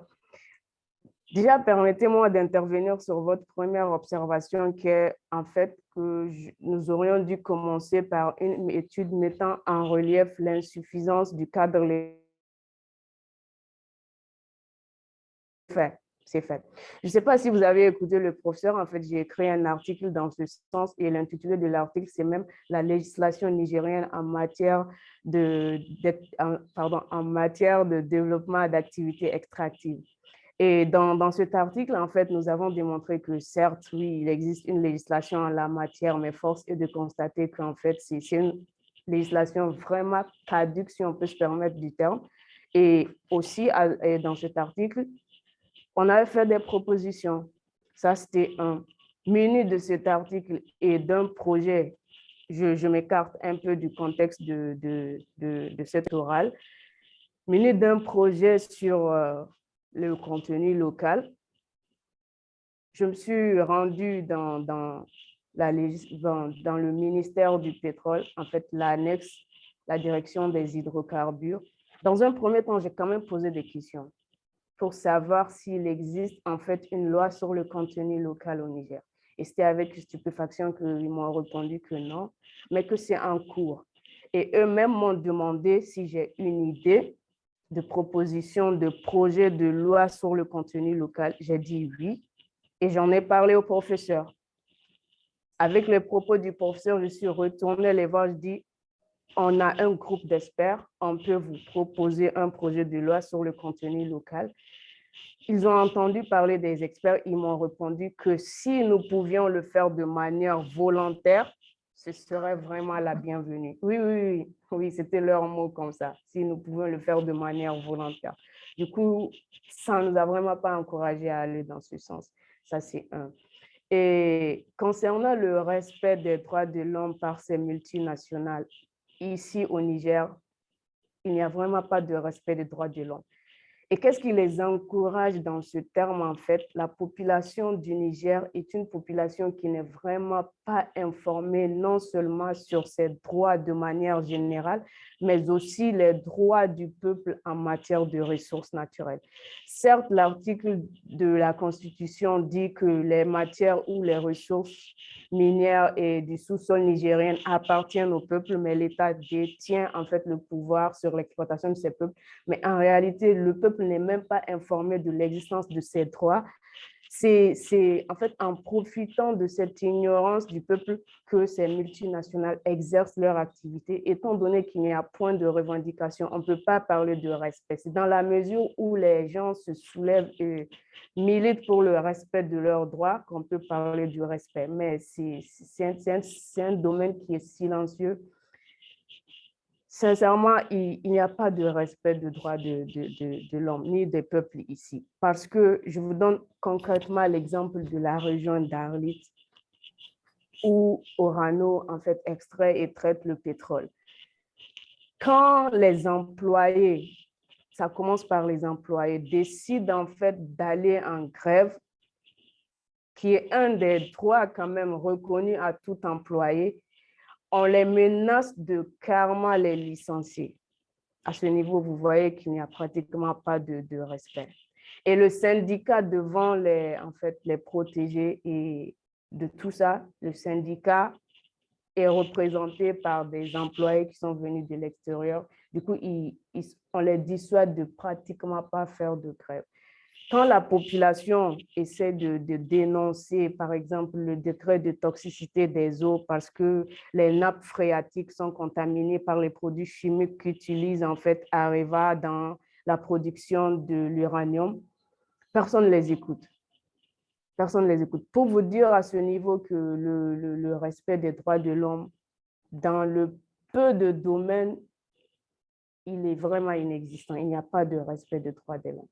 Déjà, permettez-moi d'intervenir sur votre première observation qui est en fait que nous aurions dû commencer par une étude mettant en relief l'insuffisance du cadre légal. C'est fait. Je ne sais pas si vous avez écouté le professeur, en fait, j'ai écrit un article dans ce sens et l'intitulé de l'article, c'est même la législation nigérienne en matière de développement d'activités extractives. Et dans cet article, en fait, nous avons démontré que certes, oui, il existe une législation en la matière, mais force est de constater qu'en fait, c'est une législation vraiment caduque, si on peut se permettre du terme. Et aussi, dans cet article, on avait fait des propositions. Ça, c'était un. Menu de cet article et d'un projet, je m'écarte un peu du contexte de cette orale, menu d'un projet sur le contenu local. Je me suis rendue dans le ministère du pétrole, en fait, l'annexe, la direction des hydrocarbures. Dans un premier temps, j'ai quand même posé des questions pour savoir s'il existe en fait une loi sur le contenu local au Niger. Et c'était avec stupéfaction qu'ils m'ont répondu que non, mais que c'est en cours. Et eux-mêmes m'ont demandé si j'ai une idée de proposition de projet de loi sur le contenu local? J'ai dit oui et j'en ai parlé au professeur. Avec les propos du professeur, je suis retournée les voir, je dis, on a un groupe d'experts, on peut vous proposer un projet de loi sur le contenu local. Ils ont entendu parler des experts, ils m'ont répondu que si nous pouvions le faire de manière volontaire, ce serait vraiment la bienvenue. Oui, oui, oui, oui, c'était leur mot comme ça, si nous pouvions le faire de manière volontaire. Du coup, ça ne nous a vraiment pas encouragé à aller dans ce sens. Ça, c'est un. Et concernant le respect des droits de l'homme par ces multinationales, ici au Niger, il n'y a vraiment pas de respect des droits de l'homme. Et qu'est-ce qui les encourage dans ce terme? En fait, la population du Niger est une population qui n'est vraiment pas informée non seulement sur ses droits de manière générale, mais aussi les droits du peuple en matière de ressources naturelles. Certes, l'article de la Constitution dit que les matières ou les ressources minières et du sous-sol nigérien appartiennent au peuple, mais l'État détient en fait le pouvoir sur l'exploitation de ces peuples. Mais en réalité, le peuple n'est même pas informé de l'existence de ces droits. C'est en fait en profitant de cette ignorance du peuple que ces multinationales exercent leur activité. Étant donné qu'il n'y a point de revendication, on ne peut pas parler de respect. C'est dans la mesure où les gens se soulèvent et militent pour le respect de leurs droits qu'on peut parler du respect. Mais c'est un domaine qui est silencieux. Sincèrement, il n'y a pas de respect des droits de l'homme ni des peuples ici. Parce que je vous donne concrètement l'exemple de la région d'Arlit, où Orano, en fait, extrait et traite le pétrole. Quand les employés, ça commence par les employés, décident en fait d'aller en grève, qui est un des droits quand même reconnus à tout employé, on les menace de carrément les licencier. À ce niveau, vous voyez qu'il n'y a pratiquement pas de respect. Et le syndicat devant en fait, les protéger et de tout ça, le syndicat est représenté par des employés qui sont venus de l'extérieur. Du coup, on les dissuade de pratiquement pas faire de grève. Quand la population essaie de dénoncer, par exemple, le décret de toxicité des eaux parce que les nappes phréatiques sont contaminées par les produits chimiques qu'utilise en fait Areva dans la production de l'uranium, personne ne les écoute. Personne ne les écoute. Pour vous dire à ce niveau que le respect des droits de l'homme dans le peu de domaines, il est vraiment inexistant. Il n'y a pas de respect des droits de l'homme.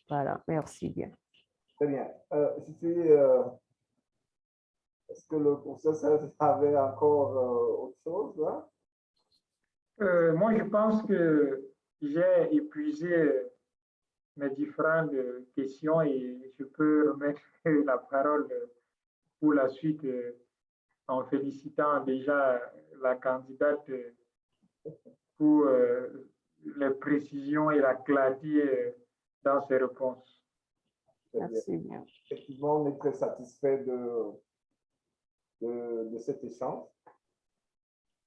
Voilà, merci bien. Très bien. Est-ce que le professeur avait encore autre chose là? Moi, je pense que j'ai épuisé mes différentes questions et je peux remettre la parole pour la suite en félicitant déjà la candidate pour les précisions et la clarté dans ses réponses. Merci bien. Effectivement, on est très satisfait de cet échange,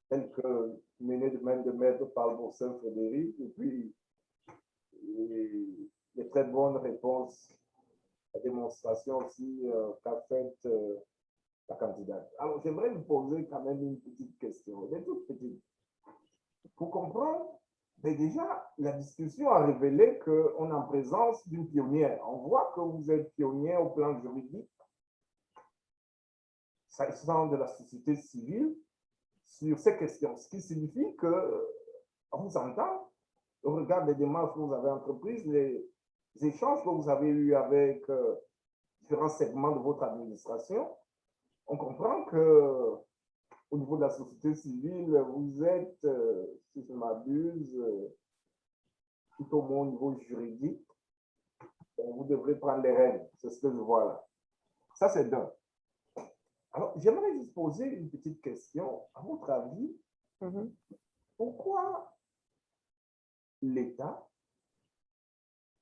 tel que mené de main de maître par le professeur Frédéric, et puis les très bonnes réponses, la démonstration aussi qu'a faite la candidate. Alors, j'aimerais vous poser quand même une petite question, une toute petite. Pour comprendre, mais déjà, la discussion a révélé qu'on est en présence d'une pionnière. On voit que vous êtes pionnière au plan juridique, s'agissant de la société civile, sur ces questions. Ce qui signifie que, à vous entendre, au regard des démarches que vous avez entreprises, les échanges que vous avez eus avec différents segments de votre administration, on comprend que au niveau de la société civile, vous êtes, si je ne m'abuse, tout au moins au niveau juridique, vous devrez prendre les règles. C'est ce que je vois là. Ça, c'est d'un. Alors, j'aimerais juste poser une petite question. À votre avis, pourquoi l'État,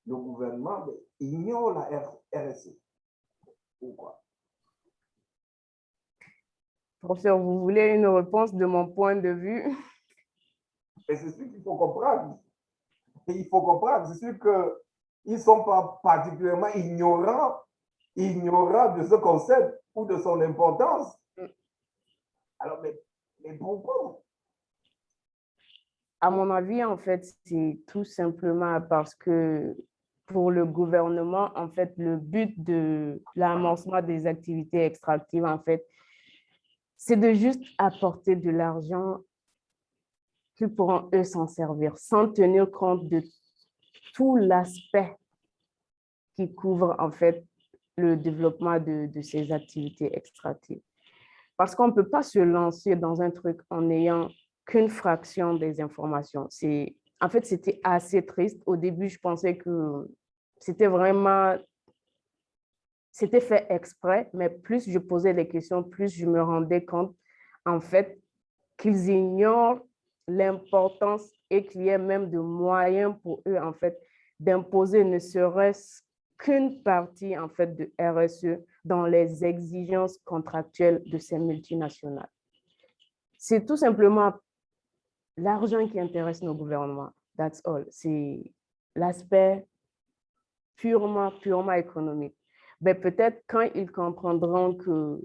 le gouvernement, ignore la RSE? Pourquoi? Professeur, vous voulez une réponse de mon point de vue? Et c'est ce qu'il faut comprendre. il faut comprendre, c'est sûr qu'ils ne sont pas particulièrement ignorants de ce concept ou de son importance. Alors, mais pourquoi? À mon avis, en fait, c'est tout simplement parce que pour le gouvernement, en fait, le but de l'amorcement des activités extractives, en fait, c'est de juste apporter de l'argent qu'ils pourront, eux, s'en servir, sans tenir compte de tout l'aspect qui couvre, en fait, le développement de ces activités extractives. Parce qu'on ne peut pas se lancer dans un truc en n'ayant qu'une fraction des informations. En fait, c'était assez triste. Au début, je pensais que c'était fait exprès, mais plus je posais les questions, plus je me rendais compte, en fait, qu'ils ignorent l'importance et qu'il y ait même de moyens pour eux, en fait, d'imposer ne serait-ce qu'une partie, en fait, de RSE dans les exigences contractuelles de ces multinationales. C'est tout simplement l'argent qui intéresse nos gouvernements. That's all. C'est l'aspect purement économique. Mais peut-être quand ils comprendront que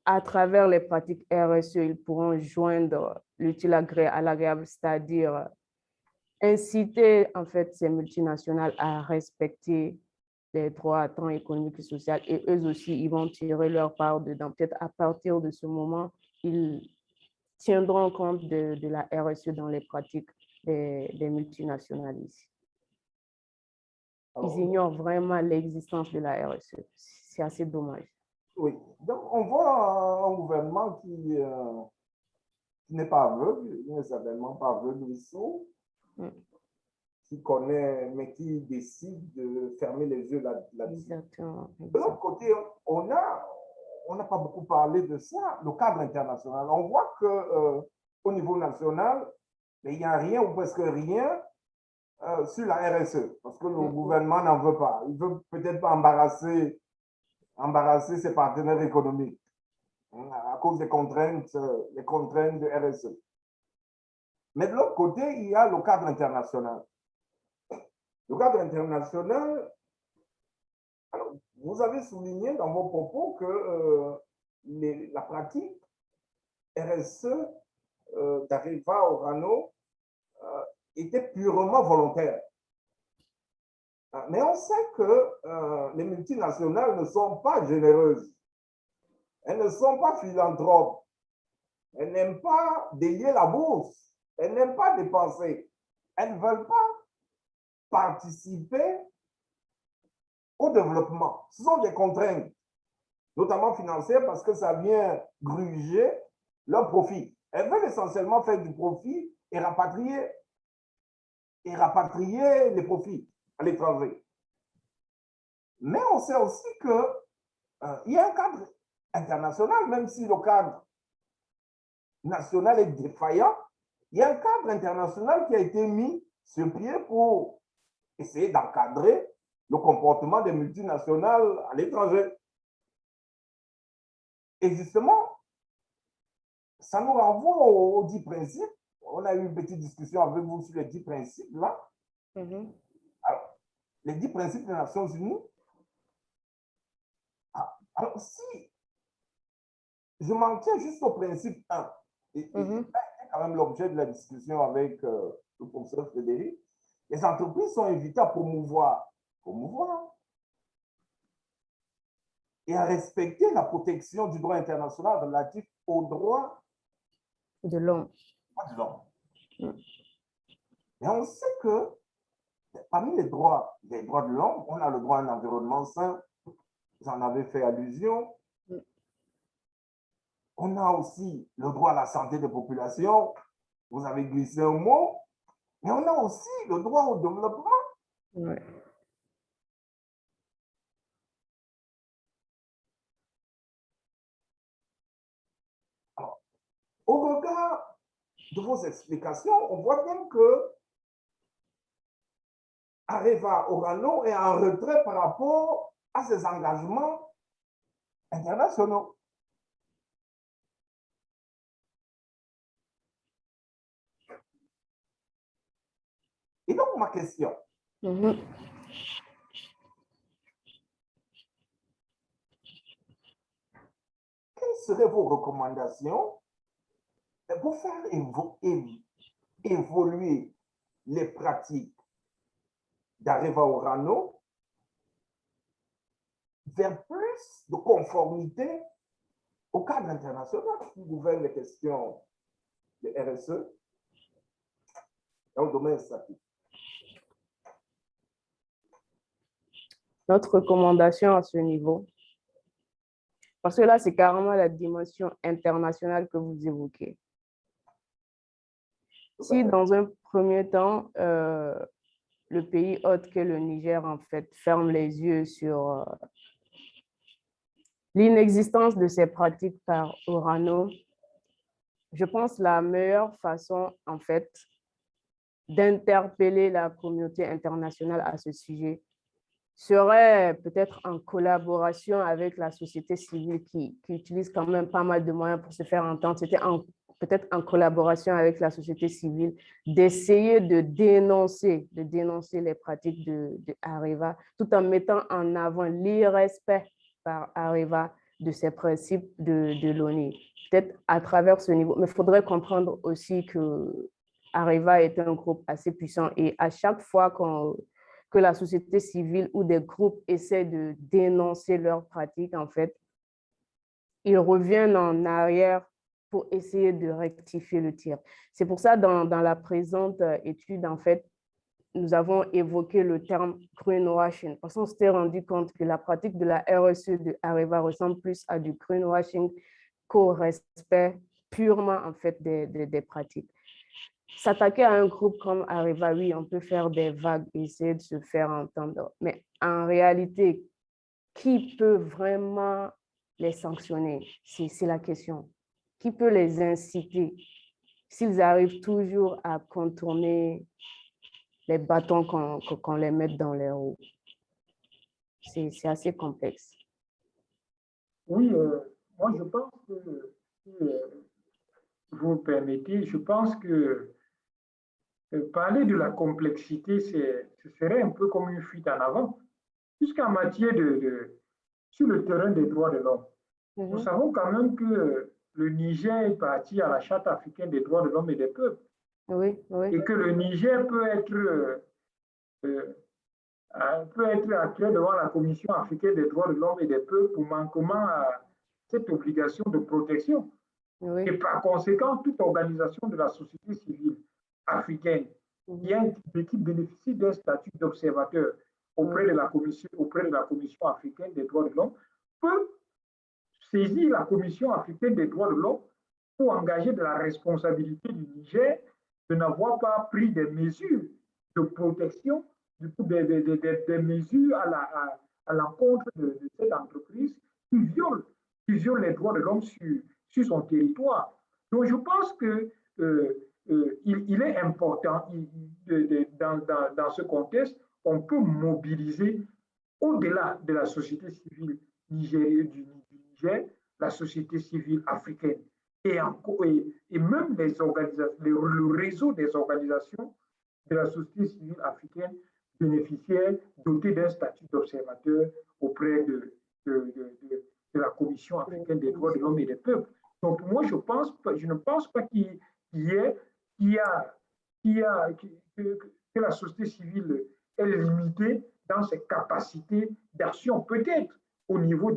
à travers les pratiques RSE, ils pourront joindre l'utile à l'agréable, c'est-à-dire inciter en fait ces multinationales à respecter les droits tant économiques et sociaux, et eux aussi, ils vont tirer leur part dedans. Peut-être à partir de ce moment, ils tiendront compte de la RSE dans les pratiques des multinationales ici. Ils ignorent vraiment l'existence de la RSE. C'est assez dommage. Oui, donc on voit un gouvernement qui n'est pas aveugle, il n'est certainement pas aveugle du tout, qui connaît, mais qui décide de fermer les yeux là-dessus. Exactement. De l'autre côté, on n'a pas beaucoup parlé de ça, le cadre international. On voit qu'au niveau national, il n'y a rien ou presque rien sur la RSE, parce que le gouvernement n'en veut pas. Il ne veut peut-être pas embarrasser ses partenaires économiques à cause des contraintes de RSE. Mais de l'autre côté, il y a le cadre international. Le cadre international, alors, vous avez souligné dans vos propos que la pratique RSE d'Areva Orano était purement volontaire. Mais on sait que les multinationales ne sont pas généreuses. Elles ne sont pas philanthropes. Elles n'aiment pas délier la bourse. Elles n'aiment pas dépenser. Elles ne veulent pas participer au développement. Ce sont des contraintes, notamment financières, parce que ça vient gruger leur profit. Elles veulent essentiellement faire du profit et rapatrier les profits à l'étranger. Mais on sait aussi qu'il y a un cadre international, même si le cadre national est défaillant, il y a un cadre international qui a été mis sur pied pour essayer d'encadrer le comportement des multinationales à l'étranger. Et justement, ça nous renvoie aux 10 principes. On a eu une petite discussion avec vous sur les 10 principes là. Alors, les 10 principes des Nations Unies. Alors, si je m'en tiens juste au principe 1, et c'est quand même l'objet de la discussion avec le professeur Frédéric, les entreprises sont invitées à promouvoir et à respecter la protection du droit international relatif aux droits de l'homme. Mais on sait que parmi les droits de l'homme, on a le droit à un environnement sain, vous en avez fait allusion. On a aussi le droit à la santé des populations, vous avez glissé un mot, mais on a aussi le droit au développement. Ouais. Alors, au regard de vos explications, on voit bien que Areva Orano est en retrait par rapport à ses engagements internationaux. Et donc, ma question, Mhm. quelles seraient vos recommandations pour faire évoluer les pratiques d'Areva Orano vers plus de conformité au cadre international qui gouverne les questions de RSE dans le domaine statique? Notre recommandation à ce niveau, parce que là, c'est carrément la dimension internationale que vous évoquez. Si dans un premier temps, le pays hôte que le Niger, en fait, ferme les yeux sur l'inexistence de ces pratiques par Orano, je pense que la meilleure façon, en fait, d'interpeller la communauté internationale à ce sujet serait peut-être en collaboration avec la société civile qui utilise quand même pas mal de moyens pour se faire entendre. C'était peut-être en collaboration avec la société civile d'essayer de dénoncer les pratiques de Areva tout en mettant en avant l'irrespect par Areva de ces principes de l'ONU. Peut-être à travers ce niveau, mais il faudrait comprendre aussi que Areva est un groupe assez puissant et à chaque fois que la société civile ou des groupes essaient de dénoncer leurs pratiques, en fait, ils reviennent en arrière pour essayer de rectifier le tir. C'est pour ça, dans la présente étude, en fait, nous avons évoqué le terme greenwashing, parce qu'on s'était rendu compte que la pratique de la RSE de Areva ressemble plus à du greenwashing qu'au respect purement, en fait, des pratiques. S'attaquer à un groupe comme Areva, oui, on peut faire des vagues, essayer de se faire entendre. Mais en réalité, qui peut vraiment les sanctionner? C'est la question. Qui peut les inciter s'ils arrivent toujours à contourner les bâtons qu'on les mette dans les roues? C'est assez complexe. Oui, moi je pense que, si vous me permettez, je pense que parler de la complexité, ce serait un peu comme une fuite en avant, puisqu'en matière sur le terrain des droits de l'homme, nous savons quand même que le Niger est parti à la Charte africaine des droits de l'homme et des peuples. Oui, oui. Et que le Niger peut être actuel devant la Commission africaine des droits de l'homme et des peuples pour manquement à cette obligation de protection. Oui. Et par conséquent, toute organisation de la société civile africaine qui bénéficie d'un statut d'observateur auprès de la Commission africaine des droits de l'homme peut saisir la Commission africaine des droits de l'homme pour engager de la responsabilité du Niger de n'avoir pas pris des mesures de protection, des mesures à l'encontre de cette entreprise qui viole les droits de l'homme sur son territoire. Donc je pense qu'il est important, dans ce contexte, on peut mobiliser au-delà de la société civile nigérienne du Niger, la société civile africaine et même le réseau des organisations de la société civile africaine bénéficiaires dotés d'un statut d'observateur auprès de la Commission africaine des droits de l'homme et des peuples. Donc moi, je ne pense pas que la société civile est limitée dans ses capacités d'action, peut-être au niveau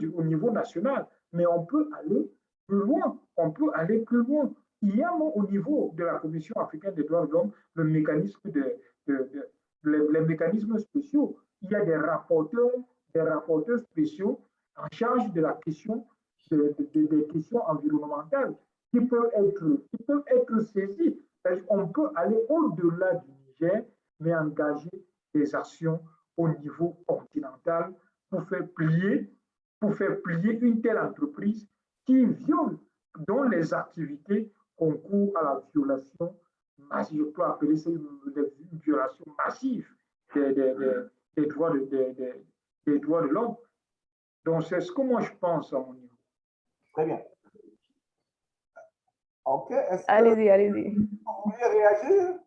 national, mais on peut aller plus loin. Il y a au niveau de la Commission africaine des droits de l'homme le mécanisme les mécanismes spéciaux. Il y a des rapporteurs spéciaux en charge de la question des questions environnementales qui peuvent être saisis. On peut aller au-delà du Niger, mais engager des actions au niveau continental pour faire plier une telle entreprise qui viole, dont les activités concourent à la violation massive, je peux appeler ça une violation massive des droits de l'homme. Donc c'est ce que moi je pense à mon niveau. Très bien. OK. Allez-y. Vous voulez réagir?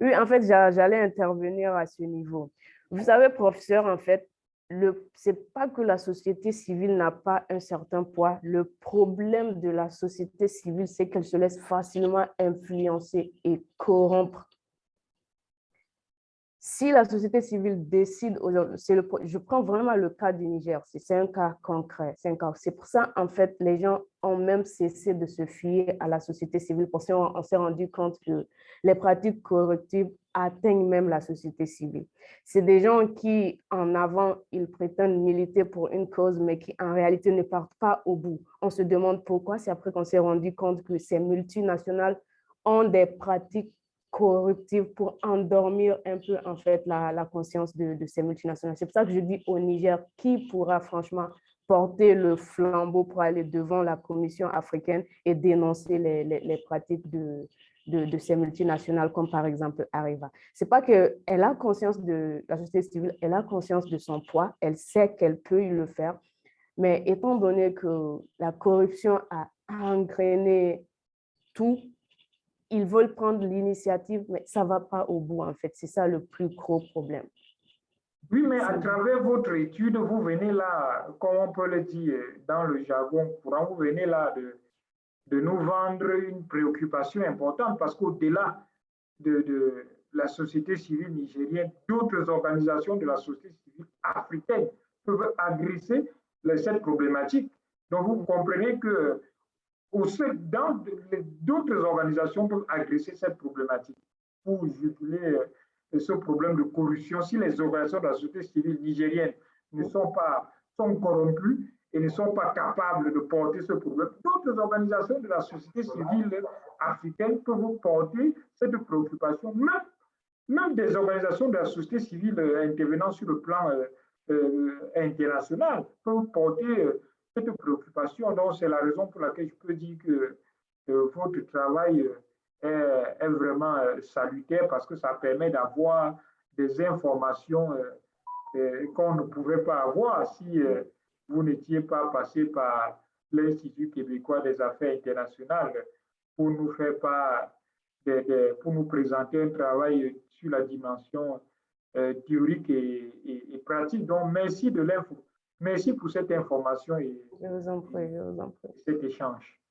Oui, en fait, j'allais intervenir à ce niveau. Vous savez, professeur, en fait, c'est pas que la société civile n'a pas un certain poids. Le problème de la société civile, c'est qu'elle se laisse facilement influencer et corrompre. Si la société civile décide aujourd'hui, je prends vraiment le cas du Niger, c'est un cas concret. C'est pour ça, en fait, les gens ont même cessé de se fier à la société civile parce qu'on s'est rendu compte que les pratiques corruptives atteignent même la société civile. C'est des gens qui, en avant, ils prétendent militer pour une cause, mais qui, en réalité, ne partent pas au bout. On se demande pourquoi, c'est après qu'on s'est rendu compte que ces multinationales ont des pratiques corruptive pour endormir un peu en fait la conscience de ces multinationales. C'est pour ça que je dis au Niger, qui pourra franchement porter le flambeau pour aller devant la Commission africaine et dénoncer les pratiques de ces multinationales, comme par exemple Areva. C'est pas qu'elle a conscience de la société civile, elle a conscience de son poids, elle sait qu'elle peut le faire, mais étant donné que la corruption a engrainé tout, ils veulent prendre l'initiative, mais ça ne va pas au bout, en fait. C'est ça le plus gros problème. Oui, mais à travers votre étude, vous venez là, comme on peut le dire dans le jargon courant, vous venez là de nous vendre une préoccupation importante parce qu'au-delà de la société civile nigérienne, d'autres organisations de la société civile africaine peuvent agresser cette problématique. Donc, vous comprenez que d'autres organisations peuvent agresser cette problématique pour juguler ce problème de corruption. Si les organisations de la société civile nigérienne sont corrompues et ne sont pas capables de porter ce problème, d'autres organisations de la société civile africaine peuvent porter cette préoccupation. Même des organisations de la société civile intervenant sur le plan international peuvent porter cette préoccupation. Donc, c'est la raison pour laquelle je peux dire que votre travail est vraiment salutaire parce que ça permet d'avoir des informations qu'on ne pouvait pas avoir si vous n'étiez pas passé par l'Institut québécois des affaires internationales pour nous faire part, pour nous présenter un travail sur la dimension théorique et pratique. Donc, merci de l'info. Merci pour cette information et, je vous en prie, je vous en prie. cet échange.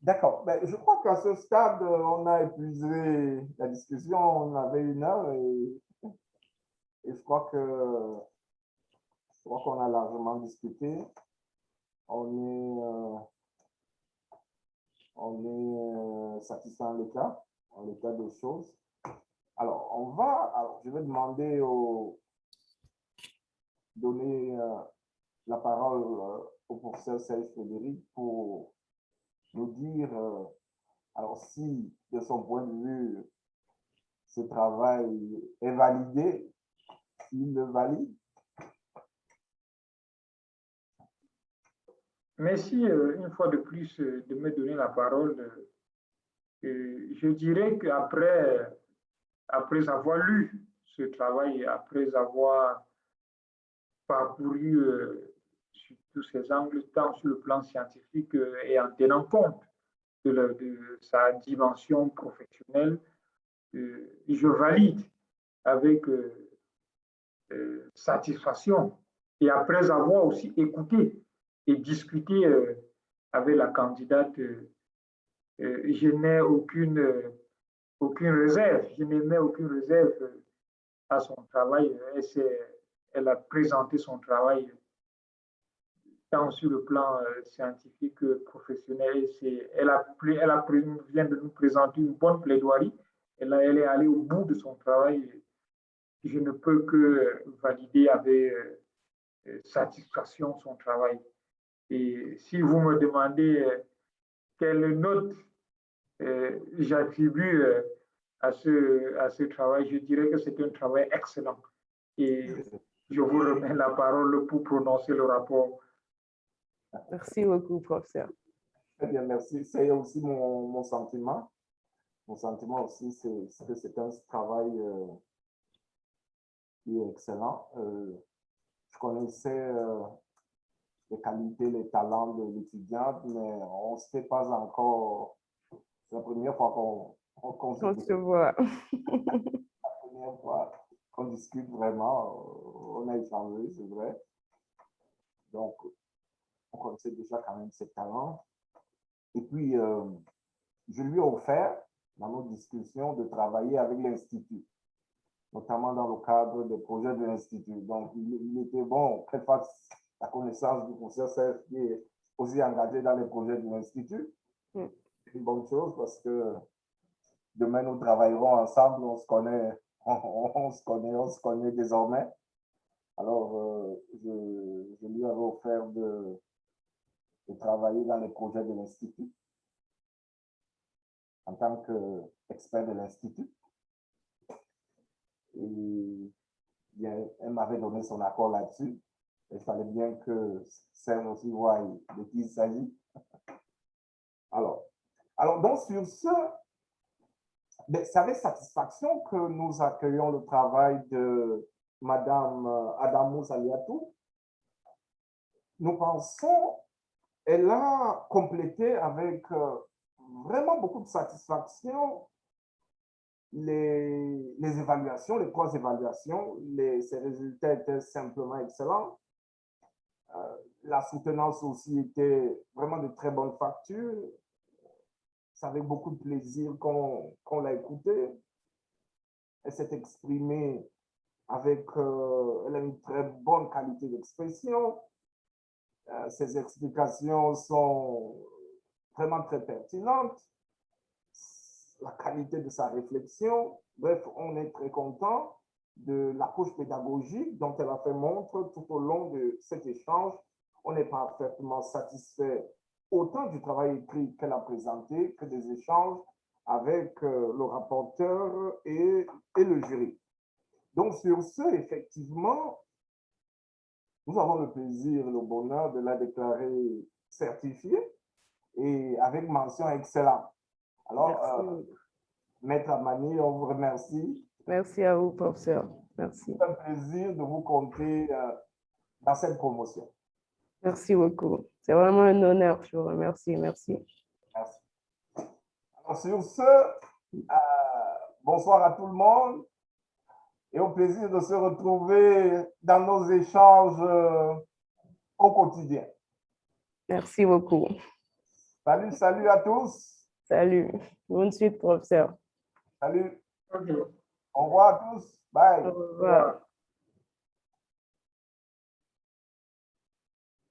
D'accord. Ben, je crois qu'à ce stade, on a épuisé la discussion. On avait 1 heure et je crois qu'on a largement discuté. On est satisfait en l'état des choses. Alors, je vais donner la parole au professeur Serge Frédéric pour nous dire, alors si de son point de vue, ce travail est validé, s'il le valide. Merci une fois de plus de me donner la parole. Je dirais qu'après avoir lu ce travail, après avoir parcouru sur tous ces angles, tant sur le plan scientifique et en tenant compte de sa dimension professionnelle, je valide avec satisfaction. Et après avoir aussi écouté et discuté avec la candidate, je n'ai aucune réserve. Je n'émets aucune réserve à son travail. Elle a présenté son travail tant sur le plan scientifique que professionnel. Elle vient de nous présenter une bonne plaidoirie. Elle est allée au bout de son travail. Je ne peux que valider avec satisfaction son travail. Et si vous me demandez quelle note j'attribue à ce travail, je dirais que c'est un travail excellent. Et je vous remets la parole pour prononcer le rapport. Merci beaucoup, professeur. Très bien, merci. C'est aussi mon sentiment. Mon sentiment aussi, c'est que c'est un travail qui est excellent. Je connaissais les qualités, les talents de l'étudiante, mais on ne sait pas encore. C'est la première fois On On se voit. la première fois qu'on discute vraiment, on a échangé, c'est vrai. Donc, on connaissait déjà quand même ses talents. Et puis, je lui ai offert, dans nos discussions, de travailler avec l'Institut, notamment dans le cadre des projets de l'Institut. Donc, il était bon qu'elle fasse la connaissance du professeur Serge, qui est aussi engagé dans les projets de l'Institut. C'est une bonne chose parce que demain, nous travaillerons ensemble, on se connaît désormais. Alors, je lui avais offert de travailler dans les projets de l'Institut en tant qu'expert de l'Institut. Et bien, elle m'avait donné son accord là-dessus. Il fallait bien que Serge aussi voie de qui il s'agit. Alors, donc sur ce, c'est avec satisfaction que nous accueillons le travail de Madame Adamou Saliatou. Nous pensons, elle a complété avec vraiment beaucoup de satisfaction les évaluations, les 3 évaluations. Ces résultats étaient simplement excellents. La soutenance aussi était vraiment de très bonne facture. C'est avec beaucoup de plaisir qu'on l'a écoutée. Elle s'est exprimée avec, elle a une très bonne qualité d'expression. Ses explications sont vraiment très pertinentes. La qualité de sa réflexion. Bref, on est très content de l'approche pédagogique dont elle a fait montre tout au long de cet échange. On est parfaitement satisfait autant du travail écrit qu'elle a présenté que des échanges avec le rapporteur et le jury. Donc, sur ce, effectivement, nous avons le plaisir et le bonheur de la déclarer certifiée et avec mention excellente. Alors, Maître Amani, on vous remercie. Merci à vous, professeur. Merci. C'est un plaisir de vous compter dans cette promotion. Merci beaucoup. C'est vraiment un honneur. Je vous remercie. Merci. Merci. Alors, sur ce, bonsoir à tout le monde et au plaisir de se retrouver dans nos échanges au quotidien. Merci beaucoup. Salut à tous. Salut. Bonne suite, professeur. Salut. Ok. Au revoir à tous. Bye. Au revoir.